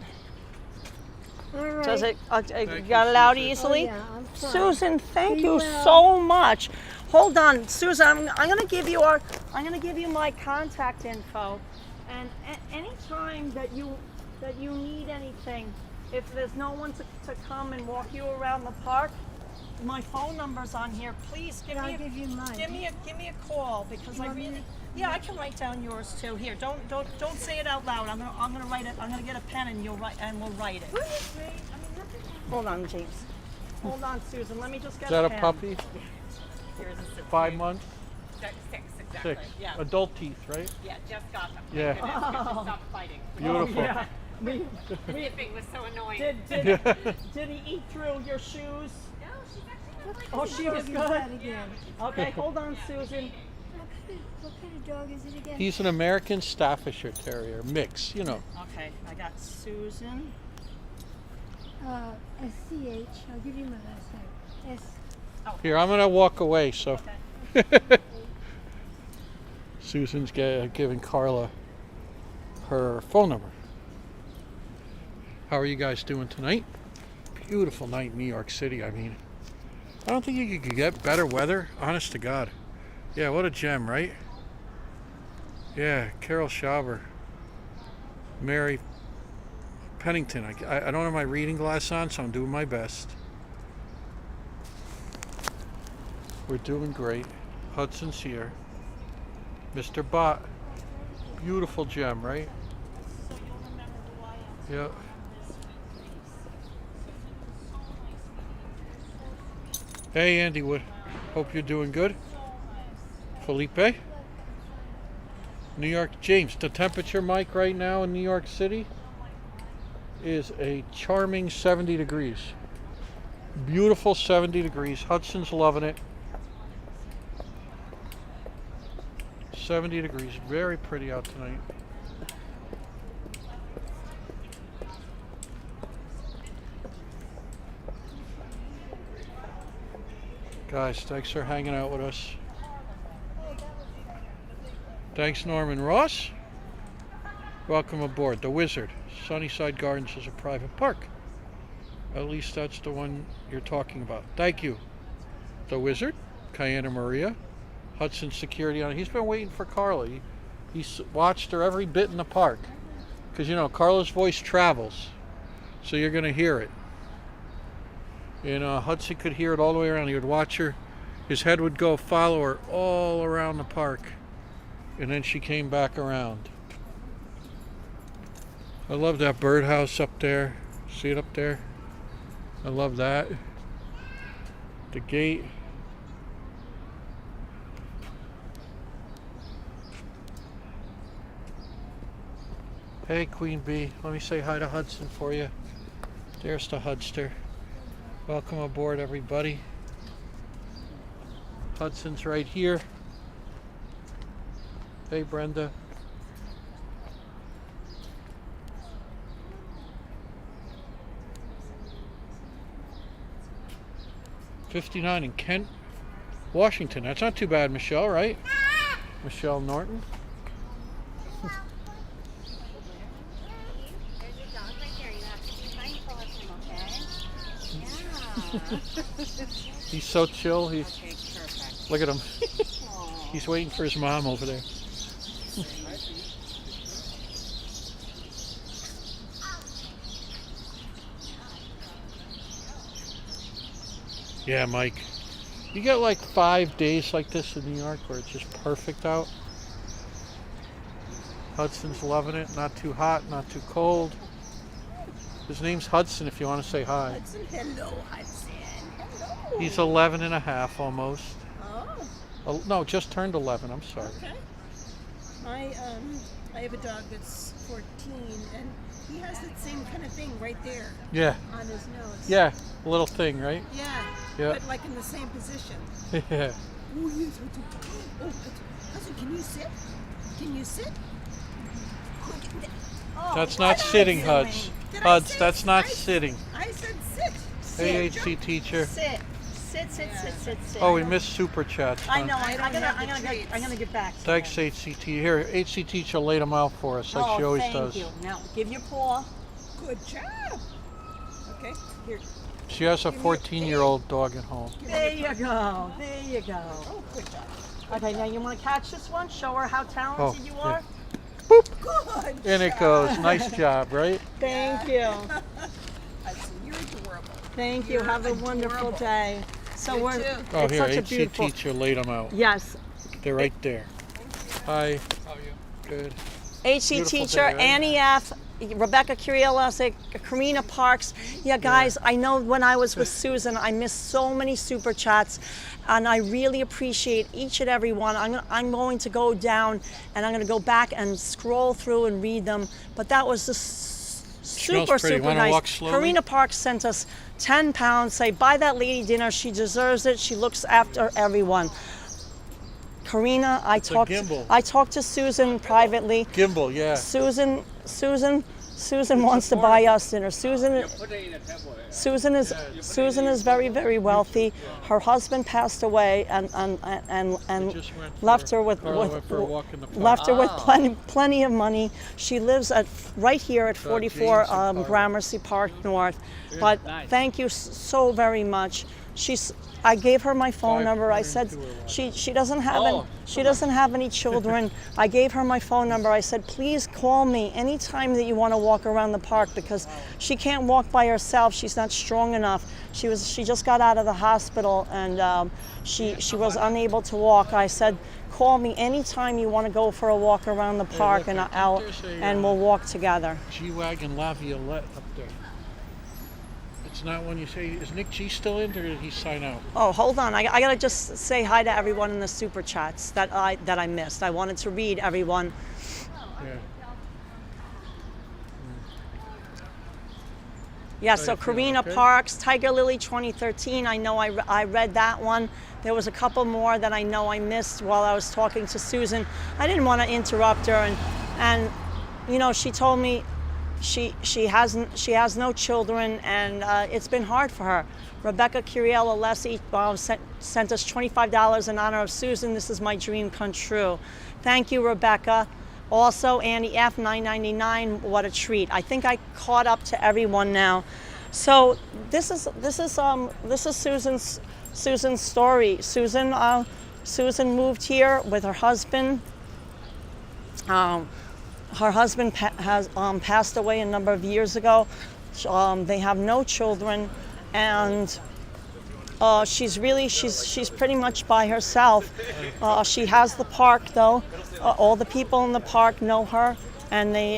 All right. Does it? you, Got it out Susan. easily? Oh, yeah, I'm fine. Susan, thank Be you well. so much. Hold on, Susan. I'm going to give you my contact info, and any time that you need anything, if there's no one to come and walk you around the park, my phone number's on here. Please give I'll give you mine. Give me a call, because I really. Yeah, I can write down yours too. Here, don't say it out loud. I'm gonna write it. I'm gonna get a pen and we'll write it. Hold on, James. Hold on, Susan. Let me just get Is that a a pen. puppy? Here's a sip. 5 months? 6, exactly. 6. Yeah. Adult teeth, right? Yeah, just got them. Yeah. Stop fighting. Beautiful. Yeah. Nipping was so annoying. Did he eat through your shoes? No, she's actually not like Oh, she was Dog is good. that again? Okay, hold on, Susan. What kind of dog is it again? He's an American Staffordshire Terrier mix, you know. Okay, I got Susan. SCH. I'll give you my last name. Here, I'm gonna walk away. So Susan's giving Carla her phone number. How are you guys doing tonight? Beautiful night in New York City. I mean, I don't think you could get better weather. Honest to God. Yeah, what a gem, right? Yeah, Carol Schauber, Mary Pennington. I don't have my reading glass on, so I'm doing my best. We're doing great. Hudson's here. Mr. Bott. Beautiful gem, right? So you'll remember who I am. Yeah. Hey, Andy Wood. Hope you're doing good. Felipe. New York. James, the temperature, Mike, right now in New York City is a charming 70 degrees. Beautiful 70 degrees. Hudson's loving it. 70 degrees. Very pretty out tonight. Guys, thanks for hanging out with us. Thanks, Norman Ross. Welcome aboard. The Wizard. Sunnyside Gardens is a private park. At least that's the one you're talking about. Thank you. The Wizard. Kiana Maria. Hudson Security on it. He's been waiting for Carla. He's watched her every bit in the park. Because, you know, Carla's voice travels. So you're going to hear it. And Hudson could hear it all the way around. He would watch her. His head would go follow her all around the park. And then she came back around. I love that birdhouse up there. See it up there? I love that. The gate. Hey, Queen Bee. Let me say hi to Hudson for you. There's the Hudster. Welcome aboard, everybody. Hudson's right here. Hey, Brenda. $59 in Kent, Washington. That's not too bad, Michelle, right? Michelle Norton. There's a dog right there. You have to be mindful of him, okay? Yeah. He's so chill. He's Okay, perfect. look at him. Aw. He's waiting for his mom over there. Yeah, Mike. You get like 5 days like this in New York where it's just perfect out. Hudson's loving it. Not too hot, not too cold. His name's Hudson if you want to say hi. Hudson, hello, Hudson. Hello. He's 11 and a half almost. Oh, Oh, no, just turned 11. I'm sorry. Okay. I have a dog that's 14, and he has that same kind of thing right there Yeah. on his nose. Yeah. A little thing, right? Yeah. Yeah. But like in the same position. Yeah. Oh, yes. Oh, Hudson, can you sit? Can you sit? Oh, That's what not am I sitting, doing? Huds. Did I Huds, say that's not I- sitting. I said sit. Hey, Sit. HC teacher. Sit. Sit. Oh, we missed super chats. I huh? know. I don't have the I'm gonna get back. to Thanks, that. HCT. Here, HC teacher laid them out for us like she always thank does. you. Now give your paw. Good job. Okay, here. She has a 14-year-old dog at home. There you go. There you go. Oh, good job. Okay, now you want to catch this one? Show her how talented Oh, you yeah. are. Good In it job. goes. Nice job, right? Thank you. Hudson, you're adorable. Thank you. Have a wonderful adorable. day. So You we're too. Oh, it's here, such a HC beautiful. teacher laid them out. Yes. They're right there. Hi. How are you? Good. HC Beautiful teacher, day, right? Annie F., Rebecca Curiella, Karina Parks. Yeah, guys, I know when I was with Susan, I missed so many super chats, and I really appreciate each and every one. I'm going to go down, and I'm going to go back and scroll through and read them. But that was just Smells super, pretty. super Wanna nice. walk slowly? Karina Parks sent us 10 pounds. Say, buy that lady dinner. She deserves it. She looks after everyone. Karina, I a gimbal. talked to Susan privately. Gimbal, yeah. Susan wants to buy us dinner. Susan is very, very wealthy. Her husband passed away and Just went left for- her with Carla went for a walk in the park. left her with plenty of money. She lives right here at 44 James and Karla. Gramercy Park North. But thank you so very much. I gave her my phone number. I said 502 she doesn't have any children. I gave her my phone number. I said, please call me anytime that you want to walk around the park because she can't walk by herself. She's not strong enough. She just got out of the hospital and she was unable to walk. I said, call me anytime you want to go for a walk around the park look, and we'll walk together. G-Wagon La Violette up there. It's not one you say. Is Nick G still in, or did he sign out? Oh, hold on. I gotta just say hi to everyone in the super chats that I missed. I wanted to read everyone. Yeah. Yeah, so How you feeling, Karina okay? Parks, Tiger Lily 2013. I know I read that one. There was a couple more that I know I missed while I was talking to Susan. I didn't want to interrupt her, and you know, she told me she has no children, and it's been hard for her. Rebecca Curiella Lessie sent us $25 in honor of Susan. This is my dream come true. Thank you, Rebecca. Also, Annie F. $9.99. What a treat! I think I caught up to everyone now. So this is Susan's story. Susan moved here with her husband. Her husband has passed away a number of years ago. They have no children, and she's pretty much by herself. She has the park though. All the people in the park know her, and they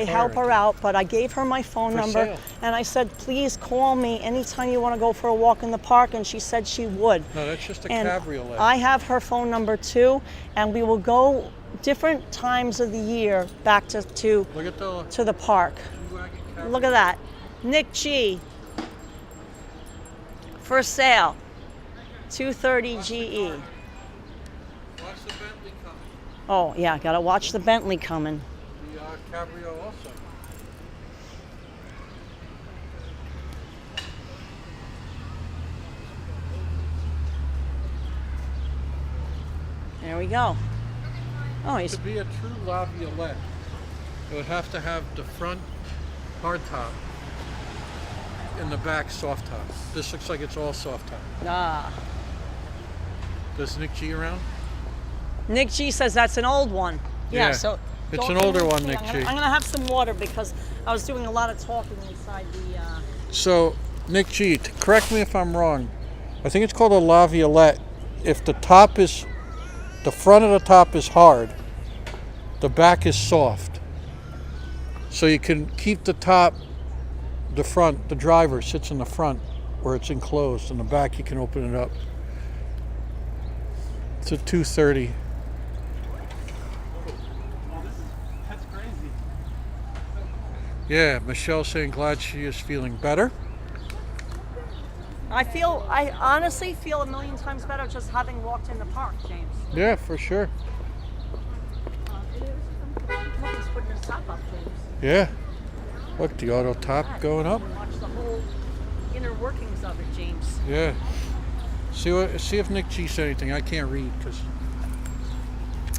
help her out. But I gave her my phone number, sale. and I said, please call me anytime you want to go for a walk in the park, and she said she would. No, that's just a And cabriolet. I have her phone number too, and we will go different times of the year back to Look at the the park. G-Wagon cabriolet. Look at that. Nick G. For sale. 230 GE. Watch the Bentley coming. Oh, yeah, gotta watch the Bentley coming. The cabrio also. we go. Oh, he's To be a true La Violette, it would have to have the front hard top and the back soft top. This looks like it's all soft top. Does Nick G around? Nick G says that's an old one. Yeah, so it's don't an older Nick one, G. Nick G. I'm gonna have some water because I was doing a lot of talking inside the. So, Nick G, correct me if I'm wrong. I think it's called a La Violette. If the top is, the front of the top is hard, the back is soft. So you can keep the top, the front, the driver sits in the front where it's enclosed, and the back you can open it up. It's a 230. That's crazy. Yeah, Michelle's saying glad she is feeling better. I honestly feel a million times better just having walked in the park, James. Yeah, for sure. Look, he's putting his top up, James. Yeah. Look, the auto top going up. Watch the whole inner workings of it, James. Yeah. See if Nick G said anything. I can't read because.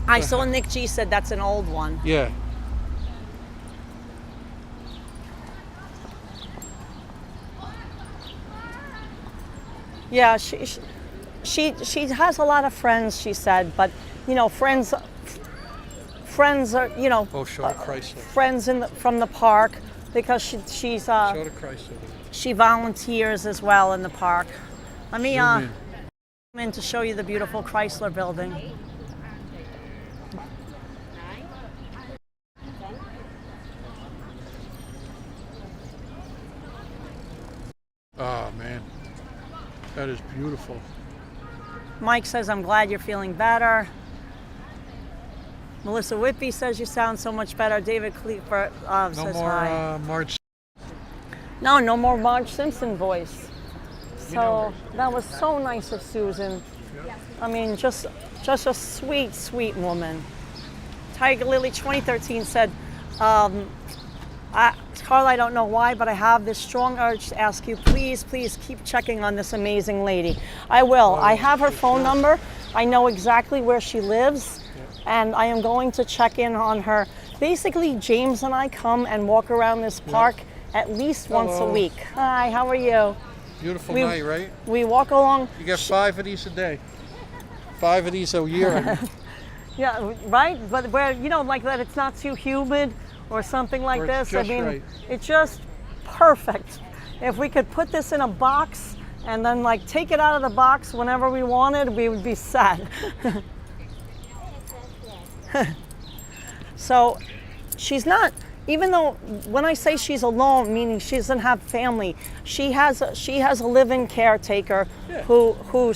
I saw Nick G said that's an old one. Yeah. Yeah, she has a lot of friends, she said, but you know, friends are, you know, Oh, show the Chrysler. friends from the park because she's Show the Chrysler. she volunteers as well in the park. Let me Zoom come in to show you the beautiful Chrysler building. Oh man, that is beautiful. Mike says, I'm glad you're feeling better. Melissa Whitby says you sound so much better. David Cleaver No says more hi. Marge. No more Marge Simpson voice. So that was so nice of Susan. I mean, just a sweet, sweet woman. Tiger Lily 2013 said, Carla, I don't know why, but I have this strong urge to ask you, please keep checking on this amazing lady. I will. I have her phone number. I know exactly where she lives, and I am going to check in on her. Basically, James and I come and walk around this park at least once a week. Hi, how are you? Beautiful night, right? We walk along. You get 5 of these a day. 5 of these a year. Yeah, right? But where, you know, like that it's not too humid or something like Or it's this. I just mean, right. it's just perfect. If we could put this in a box and then like take it out of the box whenever we wanted, we would be set. So she's not, even though when I say she's alone, meaning she doesn't have family, she has a live-in caretaker who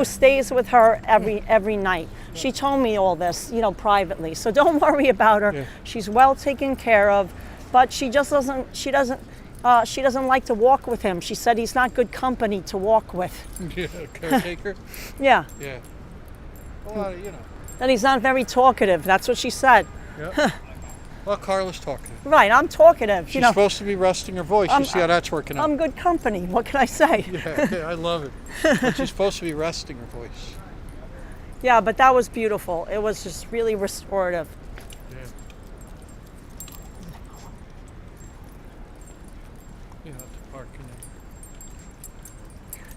stays with her every night. She told me all this, you know, privately. So don't worry about her. Yeah. She's well taken care of, but she doesn't like to walk with him. She said he's not good company to walk with. Yeah, caretaker. Yeah. Yeah. Well, you know. That he's not very talkative. That's what she said. Yep. Well, Carla's talkative. Right, I'm talkative. She's supposed to be resting her voice. You see how that's working out. I'm good company. What can I say? Yeah, I love it. But she's supposed to be resting her voice. Yeah, but that was beautiful. It was just really restorative. Yeah. Yeah, the park.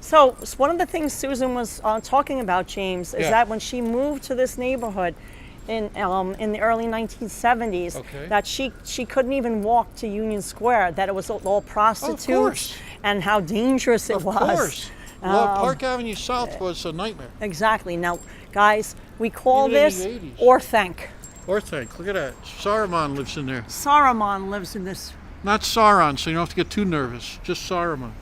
So one of the things Susan was talking about, James, is that when she moved to this neighborhood in the early 1970s, that she couldn't even walk to Union Square, that it was all prostitutes, and how dangerous it was. Of course. Well, Park Avenue South was a nightmare. Exactly. Now, guys, we call this Orthanc. Orthanc. Look at that. Saruman lives in there. Saruman lives in this. Not Sauron, so you don't have to get too nervous. Just Saruman.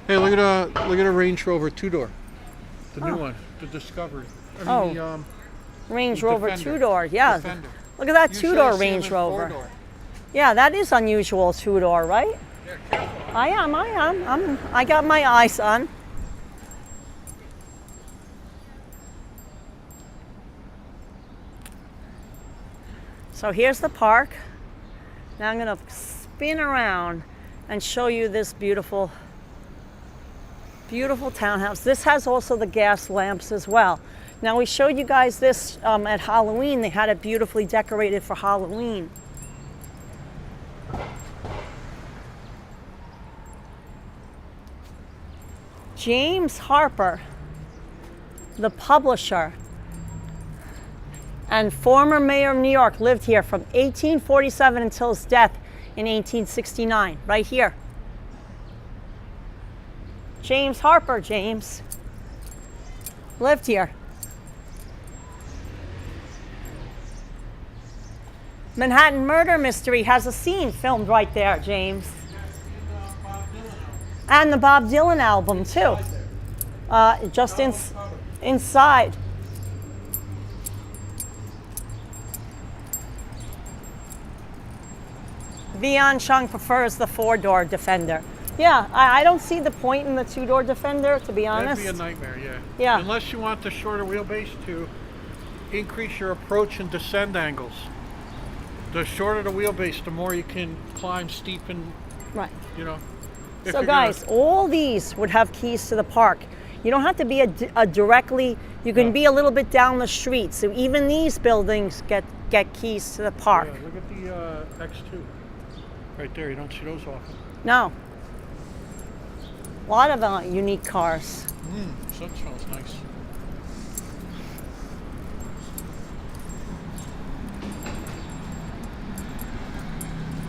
Hey, look at a Range Rover 2-door. The new one, the Discovery. I mean, the, Range the Rover Defender. 2-door. Yeah. Defender. Look at that Usually 2-door I see them Range in Rover. 4-door. Yeah, that is unusual 2-door, right? Yeah, careful. I am. I got my eyes on. So here's the park. Now I'm gonna spin around and show you this beautiful Beautiful townhouse. This has also the gas lamps as well. Now we showed you guys this at Halloween. They had it beautifully decorated for Halloween. James Harper, the publisher and former mayor of New York, lived here from 1847 until his death in 1869, right here. James Harper, James, lived here. Manhattan Murder Mystery has a scene filmed right there, James. And the Bob Dylan album, too. Just inside. Vian Chung prefers the 4-door Defender. Yeah, I don't see the point in the 2-door Defender, to be honest. That'd be a nightmare, yeah. Yeah. Unless you want the shorter wheelbase to increase your approach and descend angles. The shorter the wheelbase, the more you can climb steep and, Right. you know. So guys, all these would have keys to the park. You don't have to be a directly, you can be a little bit down the street. So even these buildings get keys to the park. Yeah, look at the X2 right there. You don't see those often. No. A lot of unique cars. Sun smells nice.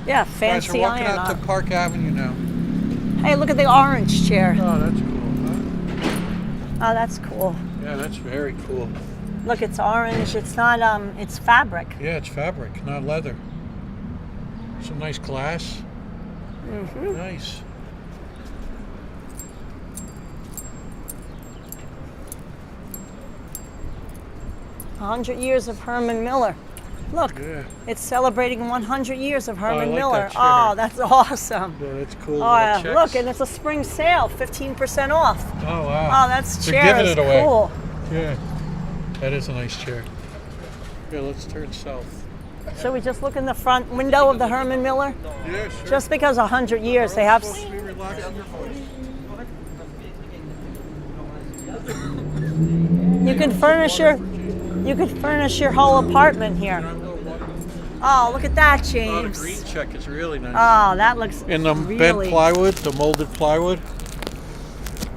Yeah, Guys, fancy we're walking iron out to on. Park Avenue now. Hey, look at the orange chair. Oh, that's cool. Huh? Oh, that's cool. Yeah, that's very cool. Look, it's orange. It's not, it's fabric. Yeah, it's fabric, not leather. Some nice glass. Mm-hmm. Nice. A 100 years of Herman Miller. Look, Yeah. it's celebrating 100 years of Herman like Miller. that chair. Oh, that's awesome. Yeah, that's cool. Oh, yeah. Checks. Look, and it's a spring sale, 15% off. Oh, wow. Oh, that's They're chair giving is it away. cool. Yeah. That is a nice chair. Yeah, let's turn south. Shall we just look in the front window of the Herman Miller? Yeah, sure. Just because 100 years, they have. Supposed to be relaxing your voice. You could furnish your whole apartment here. Oh, look at that, Oh, the James. green check is really nice. Oh, that looks And the really... bent plywood, the molded plywood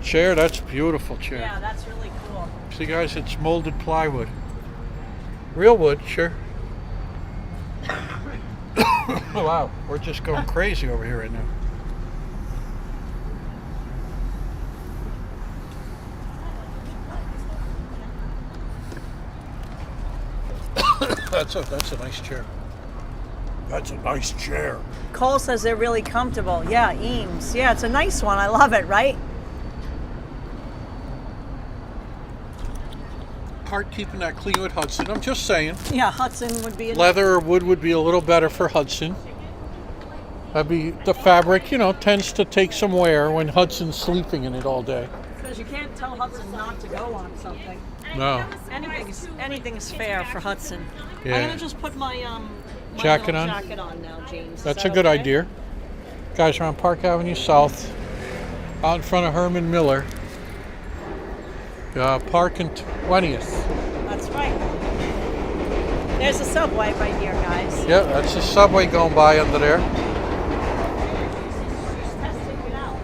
chair, that's a beautiful chair. Yeah, that's really cool. See, guys, it's molded plywood. Real wood, sure. Oh, wow, we're just going crazy over here right now. That's a nice chair. That's a nice chair. Cole says they're really comfortable. Yeah, Eames. Yeah, it's a nice one. I love it, right? Hard keeping that clean with Hudson. I'm just saying. Yeah, Hudson would be... Leather or wood would be a little better for Hudson. That'd be the fabric, you know, tends to take some wear when Hudson's sleeping in it all day. Because you can't tell Hudson not to go on something. No. Anything's fair for Hudson. Yeah. I'm gonna just put my Jacket little on? jacket on now, James. Is That's that a good okay? idea. Guys, we're on Park Avenue South, out in front of Herman Miller. Park and 20th. That's right. There's a subway right here, guys. Yeah, that's the subway going by under there. Testing it out.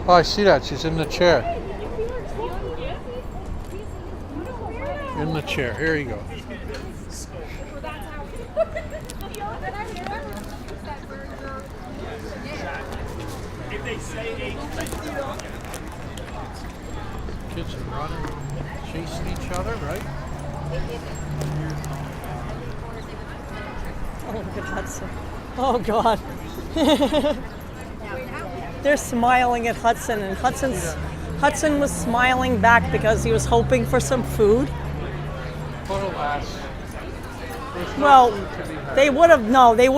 Oh, I see that. She's in the chair. In the chair. Here you go. Kids are running, chasing each other, right? Oh, look at Hudson. Oh, God. They're smiling at Hudson, and Hudson was smiling back because he was hoping for some food. Well, they would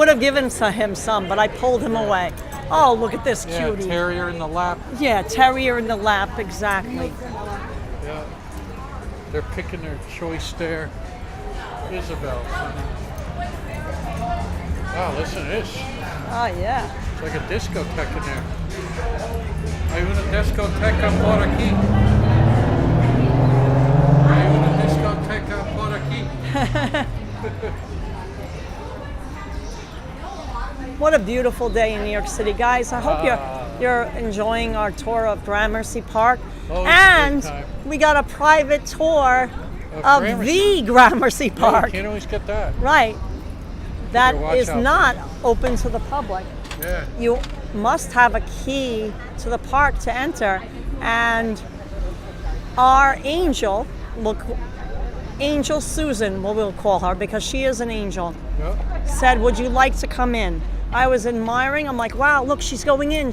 have given him some, but I pulled him away. Oh, look at this Yeah, cutie. terrier in the lap. Yeah, terrier in the lap, exactly. Yeah. They're picking their choice there. Isabel. Oh, listen to this. Oh, yeah. It's like a discotheque in there. Hay una discoteca por aquí. Hay una discoteca por aquí. What a beautiful day in New York City, guys. I hope you're enjoying our tour of Gramercy Park. Oh, it's a And great time. we got a private tour of Gramercy. the Gramercy Yeah, you Park. can't always get that. Right. That watch is out. not open to the public. Yeah. You must have a key to the park to enter. And our angel, Angel Susan, we'll call her because she is an angel, Yep. said, would you like to come in? I was admiring. I'm like, wow, look, she's going in.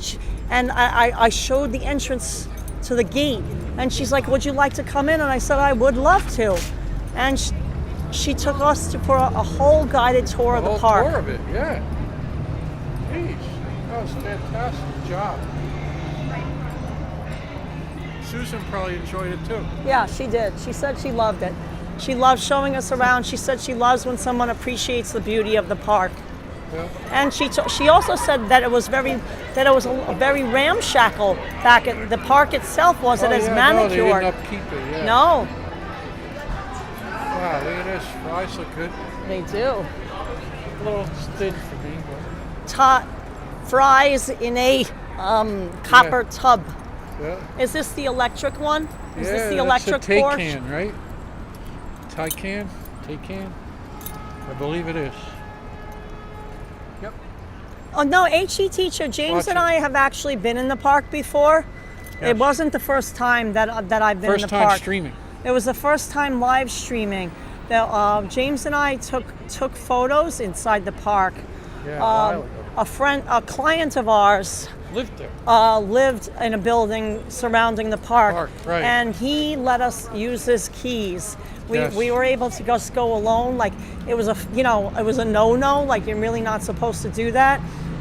And I showed the entrance to the gate. And she's like, would you like to come in? And I said, I would love to. And she took us for a whole guided tour of the whole park. tour of it, yeah. Jeez, that was a fantastic job. Susan probably enjoyed it too. Yeah, she did. She said she loved it. She loves showing us around. She said she loves when someone appreciates the beauty of the park. Yeah. And she also said that it was very ramshackle back at the park itself wasn't as manicured. No, they didn't upkeep it, yeah. No, Wow, look at this. Fries look good. they do. A little thin for me, but Fries in a copper tub. yeah. Is this the electric one? Is this the that's electric a take Porsche? can, right? Taycan? Taycan? I believe it is. Yep. Oh no, HE teacher James Watch and it. I have actually been in the park before. Yes. It wasn't the first time that I've been in First the time park. streaming. It was the first time live streaming. James and I took photos inside the park. Yeah, a while ago. A client of ours Lived there. lived in a building surrounding the park, Right. and he let us use his keys. Yes. We were able to just go alone. Like it was a no-no. Like you're really not supposed to do that.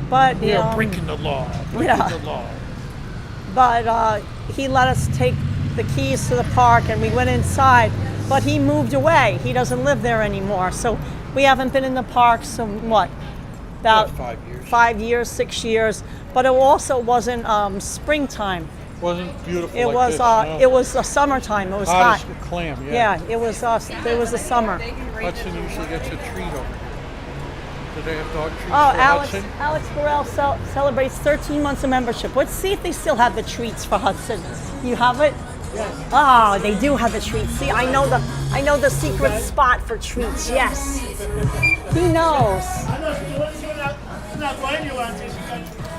But We are breaking the law. Breaking the law. But he let us take the keys to the park, and we went inside. But he moved away. He doesn't live there anymore. So we haven't been in the park. So what? About 5 years. 5 years, 6 years. But it also wasn't springtime. Wasn't beautiful. It like was this, no. it was summertime. It was hot. Hot as a clam, yeah. Yeah, it was the summer. Hudson usually gets a treat over here. Do they have dog treats Oh, for Hudson? Alex Burrell celebrates 13 months of membership. Let's see if they still have the treats for Hudson. You have it? Yes. Oh, they do have the treats. See, I know the secret spot for treats. Yes. He knows.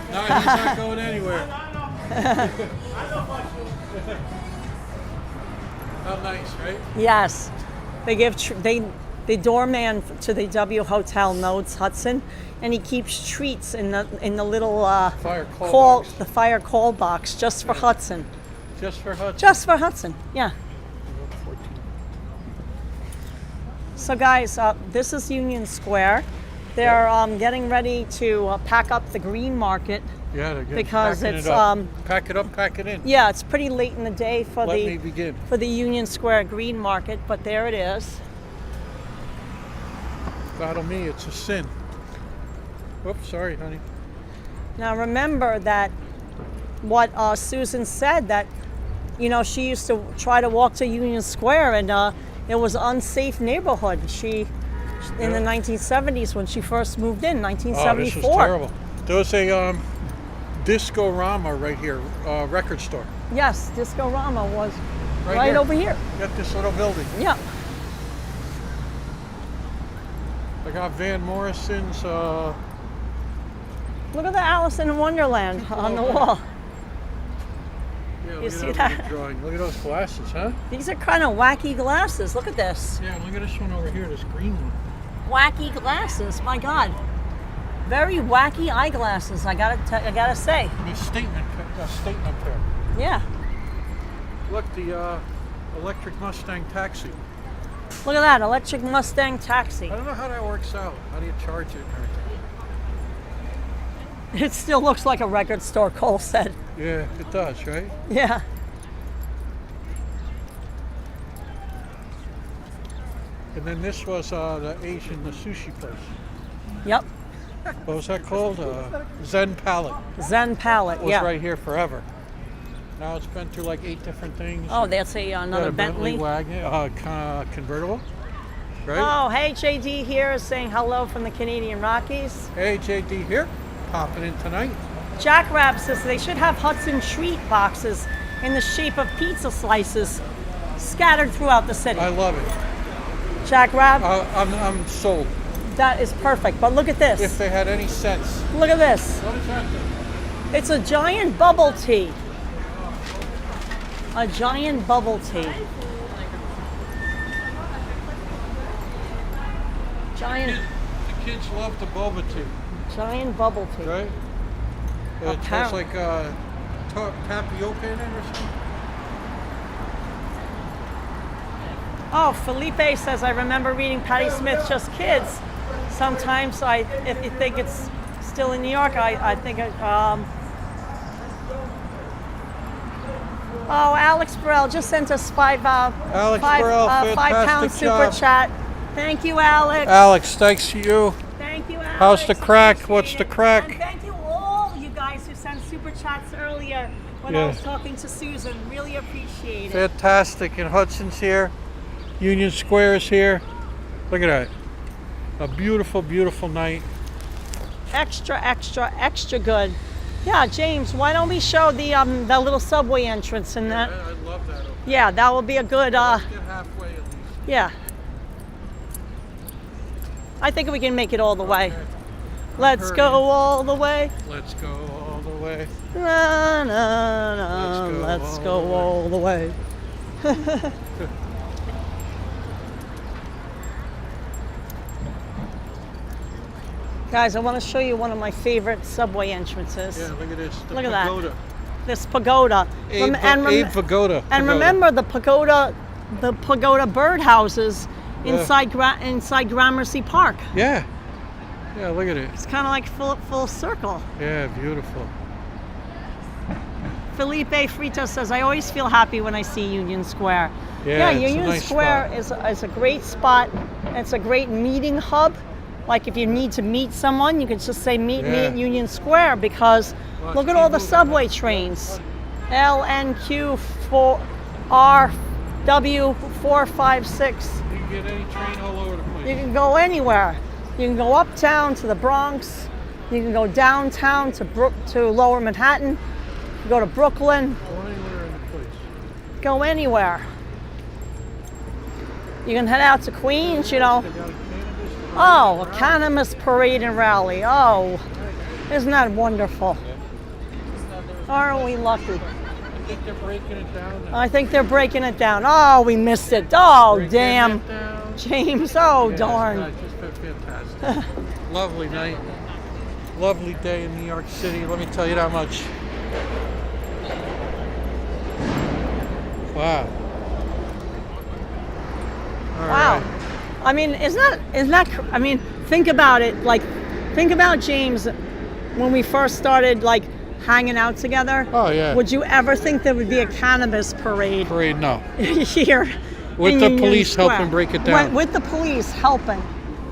No, he's not going anywhere. How nice, right? Yes. They give the doorman to the W Hotel knows Hudson, and he keeps treats in the little Fire call box. the fire call box just for Hudson. Just for Hudson. Just for Hudson. Yeah. 14. So guys, this is Union Square. They're getting ready to pack up the green market. Yeah, they're good. Because Packing it's it up. Pack it up, pack it in. yeah, it's pretty late in the day for Let me begin. for the Union Square green market, but there it is. Battle me, it's a sin. Oops, sorry, honey. Now remember that what Susan said, that she used to try to walk to Union Square, and it was an unsafe neighborhood. In the 1970s when she first moved in, 1974. Oh, this was terrible. There was a Disco-Rama right here, record store. Yes, Disco-Rama was right here. over here. Got this little building. Yeah. I got Van Morrison's. Look at the Alice in Wonderland on the wall. Yeah, You look see at that? drawing. Look at those glasses, huh? These are kind of wacky glasses. Look at this. Yeah, look at this one over here, this green one. Wacky glasses. My God. Very wacky eyeglasses. I gotta say. A statement pair. Yeah. Look, the electric Mustang taxi. Look at that electric Mustang taxi. I don't know how that works out. How do you charge it and everything? It still looks like a record store, Cole said. Yeah, it does, right? Yeah. And then this was the sushi place. Yep. what was that called? Zen Palette. Zen Palette, Was yeah. right here forever. Now it's been through like 8 different things. Oh, that's another Got a Bentley. wagon, convertible, right? Oh, hey, JD here is saying hello from the Canadian Rockies. Hey, JD here, popping in tonight. Jack Rab says they should have Hudson treat boxes in the shape of pizza slices scattered throughout the city. I love it. Jack Rab, I'm sold. that is perfect. But look at this. If they had any sense. Look at this. What is that thing? It's a giant bubble tea. A giant bubble tea. Giant, The kids love the boba tea, giant bubble tea. right? It has like tapioca in it or something. Oh, Felipe says, I remember reading Patti Smith's Just Kids. Sometimes if you think it's still in New York, I think oh, Alex Burrell just sent us Alex Burrell, £5 super job. chat. Thank you, Alex. Alex, thanks to you. Thank you, Alex. How's the crack? Appreciate What's the it. crack? And thank you all you guys who sent super chats earlier when I Yeah. was talking to Susan. Really appreciate it. Fantastic. And Hudson's here. Union Square is here. Look at that. A beautiful, beautiful night. Extra, extra, extra good. Yeah, James, why don't we show the little subway entrance in that? I love that. Yeah, that will be a good, Let's get halfway at least. yeah. I think we can make it all the way. Let's go all the way. Let's go all the way. Na, na, na. Let's go all the way. Guys, I want to show you one of my favorite subway entrances. Yeah, look at this. The Look at that. pagoda. This pagoda. Abe Pagoda. And remember the pagoda birdhouses inside inside Gramercy Park. Yeah. Yeah, look at it. It's kind of like full circle. Yeah, beautiful. Felipe Frito says, I always feel happy when I see Union Square. Yeah, it's a Union nice Square is a great spot. It's a great meeting hub. Like if you need to meet someone, you can just say meet me at Union Square because look at all the subway trains. LNQ4RW456. You can get any train all over the place. You can go anywhere. You can go uptown to the Bronx. You can go downtown to Lower Manhattan. You can go to Brooklyn. Go anywhere in the place. Go anywhere. You can head out to Queens, you know. They got a cannabis. Oh, a cannabis parade and rally. Oh, isn't that wonderful? Aren't we lucky? I think they're breaking it down now. I think they're breaking it down. Oh, we missed it. Oh, Breaking damn. it down. James, oh, Yeah, darn. It's just been fantastic. Lovely night. Lovely day in New York City. Let me tell you that much. Wow. All Wow. right. I mean, I mean, think about it. Like, think about James when we first started, like, hanging out together. Oh, yeah. Would you ever think there would be a cannabis parade Parade, no. here? With in the Union police Square? helping break it down. With the police helping.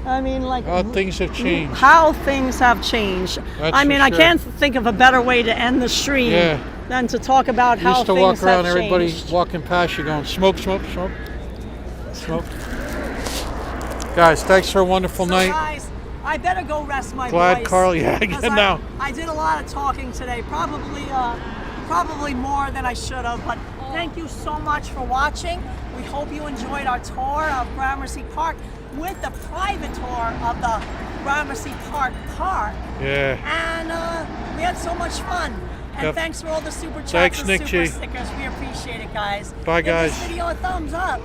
I mean, like, Oh, things have changed. how things have changed. That's I mean, for I sure. can't think of a better way to end the stream Yeah. than to talk about how Used to things walk around, have everybody changed. walking past you going, smoke, smoke, smoke, smoke. Guys, thanks for a wonderful night. Guys, I better go rest my Glad voice. Carl, yeah, because again now. I did a lot of talking today, probably more than I should have, but thank you so much for watching. We hope you enjoyed our tour of Gramercy Park with the private tour of the Gramercy Park Park. Yeah. And we had so much fun. And Yep. thanks for all the super chats Thanks, and Nick super G. stickers. We appreciate it, guys. Bye, guys. Give this video a thumbs up.